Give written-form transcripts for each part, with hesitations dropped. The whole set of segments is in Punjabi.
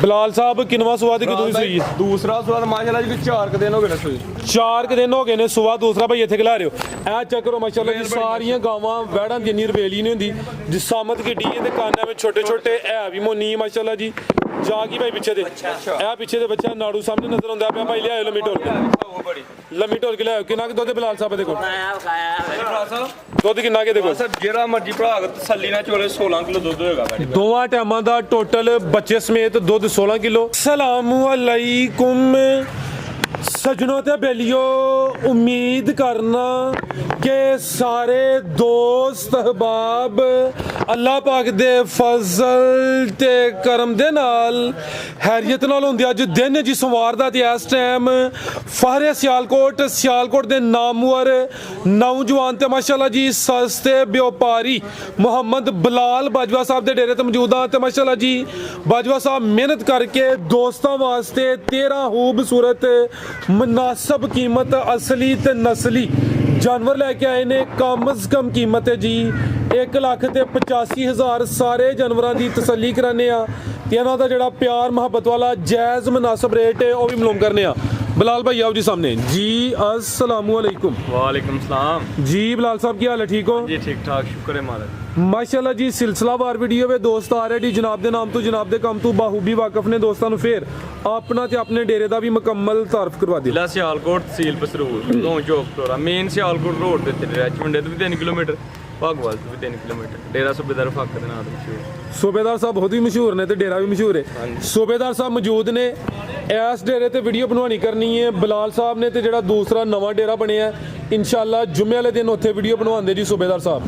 ਬਲਾਲ ਸਾਹਿਬ ਕਿੰਨਵਾਂ ਸੁਆ ਦੀ ਕਦੋਂ ਸੂਈ? ਦੂਸਰਾ ਸੁਆ ਮਾਸ਼ਾਅੱਲਾ ਜੀ 4 ਦਿਨ ਹੋ ਗਏ ਸੂਈ। 4 ਦਿਨ ਹੋ ਗਏ ਨੇ ਸੁਆ ਦੂਸਰਾ ਭਾਈ ਇੱਥੇ ਖਿਲਾ ਰਹੇ ਹੋ। ਇਹ ਚੱਕਰੋ ਮਾਸ਼ਾਅੱਲਾ ਜੀ ਸਾਰੀਆਂ ਗਾਵਾਂ ਵੈੜਾਂ ਦੀ ਇੰਨੀ ਰਵੇਲੀ ਨਹੀਂ ਹੁੰਦੀ ਜਿਸਾਮਤ ਕਿੱਡੀ ਹੈ ਤੇ ਕਾਨਾਂ ਵਿੱਚ ਛੋਟੇ ਛੋਟੇ ਹੈ ਵੀ ਮੋਨੀ ਮਾਸ਼ਾਅੱਲਾ ਜੀ। ਜਾ ਕੀ ਭਾਈ ਪਿੱਛੇ ਦੇ ਇਹ ਪਿੱਛੇ ਦੇ ਬੱਚਾ ਨਾੜੂ ਸਾਹਮਣੇ ਨਜ਼ਰ ਆਉਂਦਾ ਪਿਆ ਭਾਈ। ਲਿਆਓ ਲੰਮੀ ਢੋਲ ਕੇ, ਲੰਮੀ ਢੋਲ ਕੇ ਲਿਆਓ। ਕਿੰਨਾ ਕੁ ਦੁੱਧ ਬਲਾਲ ਸਾਹਿਬ ਦੇ ਕੋਲ? ਦੁੱਧ ਕਿੰਨਾ ਕੇ ਦੇ ਕੋਲ? ਜਿਹੜਾ ਮਰਜੀ ਭਰਾ ਤਸੱਲੀ ਨਾਲ ਚੋਲੇ 16 ਕਿਲੋ ਦੁੱਧ ਹੋਏਗਾ। ਦੋਵਾਂ ਟਾਈਮਾਂ ਦਾ ਟੋਟਲ ਬੱਚੇ ਸਮੇਤ ਦੁੱਧ 16 ਕਿਲੋ। ਸਲਾਮੁ ਅਲੈਕੁਮ सजनों ते बेलियो, उम्मीद करना कि सारे दोस्त अहबाब अल्लाह पाक दे फजल ते करम दे नाल हैरियत नाल हुंदे। अज दिन जी सोमवार दा ते इस टाइम फाहरे सियालकोट दे नामवर नौजवान ते माशाअल्लाह जी सस्ते व्यापारी मुहम्मद बलाल बाजवा साहब दे डेरे ते मौजूद हां। ते माशाअल्लाह जी बाजवा साहब मेहनत करके दोस्तां वास्ते 13 खूबसूरत मुनासिब कीमत असली ते नस्ली जानवर लैके आए ने। कम अज कम कीमत है जी 1,85,000। सारे जानवरों की तसल्ली कराने ते इन्हां दा जिहड़ा प्यार मुहब्बत वाला जायज़ मुनासिब रेट है वह भी मालूम करने। बलाल भाई आओ जी सामने जी। अस्सलामु अलैकुम। वालेकुम सलाम जी। बलाल साहब की हाल है? ठीक हो जी? ठीक ठाक, शुक्र है मालिक। माशाअल्लाह जी सिलसिलावार वीडियो में दोस्त आ रहे जी जनाब के नाम तो जनाब के काम तो बाहूबी वाकफ ने दोस्तों को फिर अपना ते अपने डेरे का भी मुकम्मल तारफ करवा दिया। जिला सियालकोट तहसील पसरूर गांव चौकटोरा मेन सियालकोट रोड के उत्ते रचमंडे तो भी 3 किलोमीटर, भागवाल तो भी 3 किलोमीटर। डेरा सूबेदार फाका के नाम मशहूर। सूबेदार साहब खुद भी मशहूर ने तो डेरा भी मशहूर है। सूबेदार साहब मौजूद ने इस डेरे ते वीडियो बनवानी करनी है। बलाल साहब ने तो जो दूसरा नवा डेरा बनया इंशाअल्लाह जुम्मे वाले दिन उत्थे वीडियो बनवाते जी सूबेदार साहब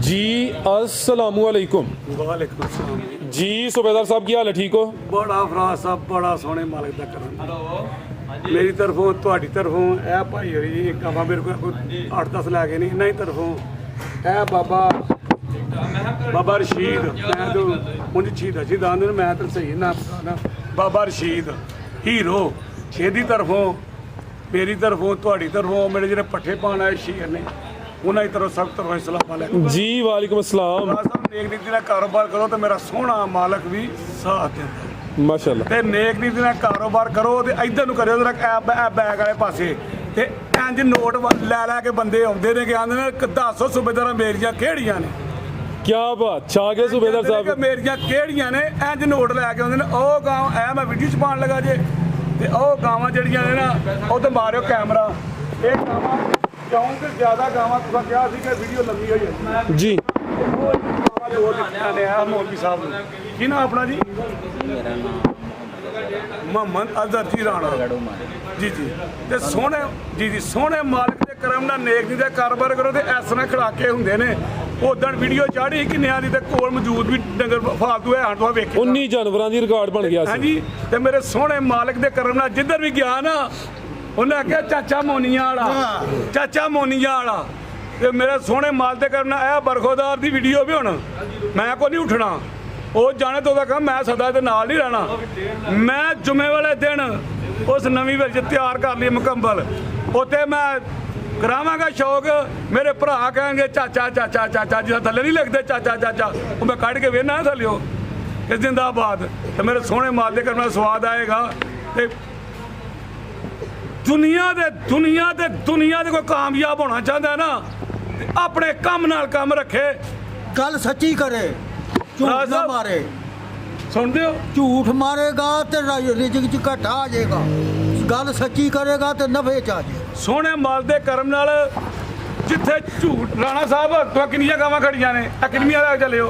जी। अस्सलामु अलैकुम। वालेकुम सलाम जी। सूबेदार साहब की हाल है? ठीक हो? बड़ा फराज साहब बड़ा सोहने मालिक दा करम मेरी तरफों तुहाडी तरफों ए भाई होरी जी गावां मेरे को 8-10 लैके नहीं इन्हां दी तरफों ए बाबा रशीद मैं तो उंज शहीद आंदे मैं तो सही ना बाबा रशीद हीरो छेदी तरफों मेरी तरफों तुहाडी तरफों मेरे जेह्ड़े पट्ठे पाण आए शेर ने उन्हां दी तरफ सब तरफों सलाम अलैकुम जी। वालेकुम अस्सलाम। नेक नीति नाल कारोबार करो तो मेरा सोहना मालक भी साथ देंदा माशाअल्लाह। ते नेक नीति नाल कारोबार करो ते इधर नूं करियो जरा बैग वाले पासे ते इंज नोट लै के बंदे आउंदे ने कि आंदे ने 10 सूबेदारां मेरियां केड़ियां ने। क्या बात छा गए सूबेदार साहब मेरियां केड़ियां ने इंज नोट लैके आउंदे ने। ओ गांव ऐ मैं वीडियो च पाण लगा जे ते ओ गावां जड़ियां ने ना ओ ते मारियो कैमरा ए गावां क्योंकि ज्यादा गावां तुसां कहा सी कि वीडियो लंबी हो जाती जी। मौलवी साहब की ना अपना जी मोहम्मद अजहर जी राणा जी जी ते सोहने जी सोहने मालिक दे करम नाल नेक दी दा कारोबार करो ते इस तरह खड़ाके हुंदे ने। उदण वीडियो चाढ़ी किन्नियां दी ते कोल मौजूद भी डंगर फालतू है हां तो वेखे 19 जानवरां दी रिकॉर्ड बन गया हां जी। ते मेरे सोहने मालिक दे करम नाल जिधर भी गया ना उन्हें आख्या चाचा मोनिया वाला चाचा मोनिया वाला ते मेरे सोहने माल ते करना ए बरखोदार दी वीडियो भी हुण मैं को नहीं उठना वो जाने तो कहा मैं सदा दे नाल नहीं रहना। मैं जुम्मे वाले दिन उस नवीं विच तैयार कर ली मुकम्मल उत्ते मैं करावांगा शौक। मेरे भरा कहेंगे चाचा चाचा चाचा जिस थल्ले नहीं लिखते चाचा चाचा वो मैं कढ़ के वेहना थल्लिओ कि जिंदाबाद। तो मेरे सोहने माल दे करना स्वाद आएगा। ते दुनिया दे कोई कामयाब होना चाहता है ना अपने कम नाल कम रखे गल सच्ची करे झूठ ना मारे। सुनते हो झूठ मारेगा तो रिजक च घाटा आ जाएगा। गल सच्ची करेगा तो नफे च आ जाएगा। सोहने माल दे करम नाल जिथे झूठ राणा साहब तो किन्नियां गावां खड़ियां ने किन्नियां लै चले हो?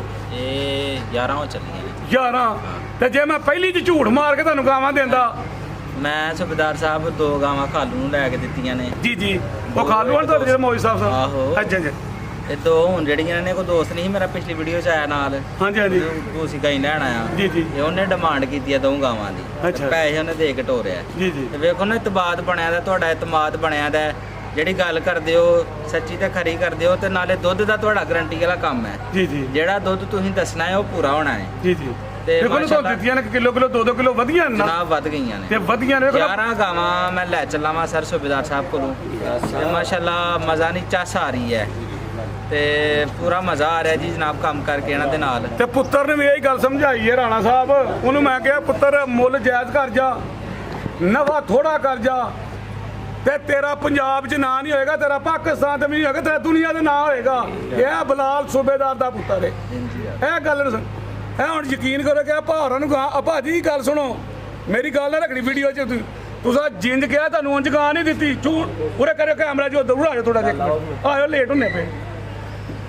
11 चलिए 11 ते जे मैं पहली च झूठ मार के तुहानूं गावां देंदा मैं सूबेदार साहब 2 गावां खालू नूं लैके दित्तियां ने जी जी वो खालू हन तुहाडे जेह्ड़े मौलवी साहब आहो अच्छा अच्छा ते 2 हुण जेहड़ियां ने कोई दोस्त नहीं मेरा पिछली वीडियो च आया नाल हाँ जी हाँ जी उसी गाई लैण आया जी जी ते उन्हें डिमांड कीती है 2 गावां दी अच्छा। पैसे उन्हें दे के टोरिया जी जी ते वेखो ना इतबाद बणिया दा तुहाडा इतमाद बणिया दा ਜਿਹੜੀ ਗੱਲ ਕਰਦੇ ਹੋ ਸੱਚੀ ਤੇ ਖਰੀ ਕਰਦੇ ਹੋ ਤੇ ਨਾਲੇ ਦੁੱਧ ਦਾ ਤੁਹਾਡਾ ਗਰੰਟੀ ਵਾਲਾ ਕੰਮ ਹੈ ਜੀ ਜੀ ਜਿਹੜਾ ਦੁੱਧ ਤੁਸੀਂ ਦੱਸਣਾ ਹੈ ਉਹ ਪੂਰਾ ਹੋਣਾ ਹੈ ਜੀ ਜੀ ਤੇ ਦੇਖੋ ਨਾ ਤੁਹਾਨੂੰ ਦਿੱਤੀਆਂ ਨੇ ਕਿਲੋ 2 ਕਿਲੋ ਵਧੀਆਂ ਨਾ ਜਨਾਬ ਵੱਧ ਗਈਆਂ ਨੇ ਤੇ ਵਧੀਆਂ ਨੇ 11 ਗਾਵਾਂ ਮੈਂ ਲੈ ਚੱਲਾਂ ਵਾਂ ਸਰ ਸੂਬੇਦਾਰ ਸਾਹਿਬ ਕੋਲੋਂ ਤੇ ਮਾਸ਼ਾਅੱਲਾ ਮਜ਼ਾ ਨਹੀਂ ਚੱਸ ਆ ਰਹੀ ਹੈ ਤੇ ਪੂਰਾ ਮਜ਼ਾ ਆ ਰਿਹਾ ਜੀ ਜਨਾਬ ਕੰਮ ਕਰਕੇ ਇਹਨਾਂ ਦੇ ਨਾਲ। ਤੇ ਪੁੱਤਰ ਨੇ ਵੀ ਇਹੀ ਗੱਲ ਸਮਝਾਈ ਹੈ ਰਾਣਾ ਸਾਹਿਬ, ਉਹਨੂੰ ਮੈਂ ਕਿਹਾ ਪੁੱਤਰ ਮੁੱਲ ਜਾਇਜ਼ ਕਰ ਜਾ, ਨਫਾ ਥੋੜਾ ਕਰ ਜਾ, ਤੇ ਤੇਰਾ ਪੰਜਾਬ 'ਚ ਨਾਂ ਨਹੀਂ ਹੋਏਗਾ, ਤੇਰਾ ਪਾਕਿਸਤਾਨ 'ਚ ਵੀ ਨਹੀਂ ਹੋਏਗਾ, ਤੇਰਾ ਦੁਨੀਆ ਦੇ ਨਾਂ ਹੋਏਗਾ। ਇਹ ਬਲਾਲ ਸੂਬੇਦਾਰ ਦਾ ਪੁੱਤਰ ਹੈ। ਇਹ ਗੱਲ ਇਹ ਹੁਣ ਯਕੀਨ ਕਰੋ ਕਿ ਭਾਰਾਂ ਨੂੰ ਗਾਂ ਭਾਜੀ ਗੱਲ ਸੁਣੋ, ਮੇਰੀ ਗੱਲ ਨਾ ਰੱਖਣੀ ਵੀਡੀਓ 'ਚ ਤੁਸੀਂ ਜਿੰਦ ਕਿਹਾ ਤੁਹਾਨੂੰ ਉਂਝ ਗਾਂ ਨਹੀਂ ਦਿੱਤੀ, ਝੂਠ ਉਰੇ ਕਰਿਓ ਕੈਮਰਾ 'ਚ ਉੱਧਰ ਆਜੋ ਥੋੜਾ ਜਿਹਾ, ਆਇਓ ਲੇਟ ਹੁੰਨੇ ਪਏ।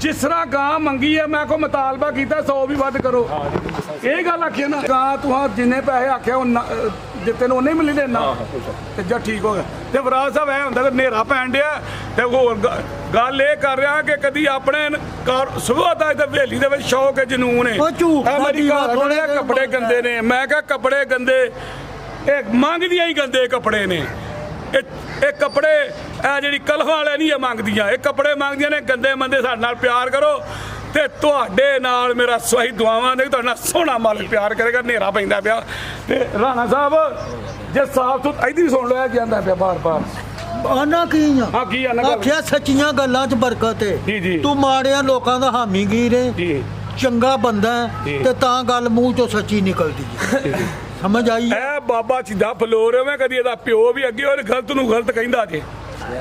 ਜਿਸ ਤਰ੍ਹਾਂ ਗਾਂ ਮੰਗੀ ਹੈ ਮੈਂ ਕੋ ਮੁਤਾਲਬਾ ਕੀਤਾ 100 ਵੀ ਵੱਧ ਕਰੋ, ਇਹ ਗੱਲ ਆਖੀ ਨਾ ਗਾਂ ਤੂੰ ਜਿੰਨੇ ਪੈਸੇ ਆਖਿਆ ਉਹ ਦਿੱਤੇ ਨੂੰ ਉਹਨੇ ਮਿਲੀ ਦੇਣਾ ਤੇ ਜਦ ਠੀਕ ਹੋ ਗਿਆ। ਤੇ ਫਰਾਜ਼ ਸਾਹਿਬ ਐ ਹੁੰਦਾ ਕਿ ਹਨੇਰਾ ਪੈਣ ਡਿਆ ਤੇ ਹੋਰ ਗੱਲ ਇਹ ਕਰ ਰਿਹਾ ਕਿ ਕਦੀ ਆਪਣੇ ਸੁਭਾ ਦਾ ਤੇ ਹਵੇਲੀ ਦੇ ਵਿੱਚ ਸ਼ੌਕ ਹੈ, ਜਨੂਨ ਹੈ। ਉਹ ਝੂਠ ਮੇਰੀ ਗੱਲ ਥੋੜੇ ਕੱਪੜੇ ਗੰਦੇ ਨੇ, ਮੈਂ ਕਿਹਾ ਕੱਪੜੇ ਗੰਦੇ ਇਹ ਮੰਗਦੀਆਂ ਹੀ ਗੰਦੇ ਕੱਪੜੇ ਨੇ। ਇਹ ਕੱਪੜੇ ਇਹ ਜਿਹੜੀ ਕਲਹਾਂ ਵਾਲੇ ਨਹੀਂ ਇਹ ਮੰਗਦੀਆਂ, ਇਹ ਕੱਪੜੇ ਮੰਗਦੀਆਂ ਨੇ ਗੰਦੇ ਮੰਦੇ। ਸਾਡੇ ਨਾਲ ਪਿਆਰ ਕਰੋ ਤੇ ਤੁਹਾਡੇ ਨਾਲ ਮੇਰਾ ਸਹੀ ਦੁਆਵਾਂ ਨੇ, ਤੁਹਾਡੇ ਨਾਲ ਸੋਹਣਾ ਮਾਲਕ ਪਿਆਰ ਕਰੇਗਾ। ਹਨੇਰਾ ਪੈਂਦਾ ਪਿਆ ਤੇ ਰਾਣਾ ਸਾਹਿਬ ਜੇ ਸਾਫ ਸੁਥ ਇੱਧਰ ਹੀ ਸੁਣ ਲਿਆ ਜਾਂਦਾ ਪਿਆ ਬਾਰ-ਬਾਰ ਆਨਾ ਕੀ ਹਾਂ ਕੀ ਆ ਨਾ ਆਖਿਆ ਸੱਚੀਆਂ ਗੱਲਾਂ 'ਚ ਬਰਕਤ ਜੀ, ਹੈ। ਜੀ। ਤੂੰ ਮਾੜਿਆਂ ਲੋਕਾਂ ਦਾ ਹਾਮੀਗੀਰ ਹੈ, ਜੀ ਚੰਗਾ ਬੰਦਾ ਹੈ ਤੇ ਤਾਂ ਗੱਲ ਮੂੰਹ 'ਚੋਂ ਸੱਚੀ ਨਿਕਲਦੀ ਹੈ। ਸਮਝ ਆਈ? ਇਹ ਬਾਬਾ ਸਿੱਧਾ ਫਲੋਰ ਮੈਂ ਕਦੀ ਇਹਦਾ ਪਿਓ ਵੀ ਅੱਗੇ ਔਰ ਗਲਤ ਨੂੰ ਗਲਤ ਕਹਿੰਦਾ ਜੇ।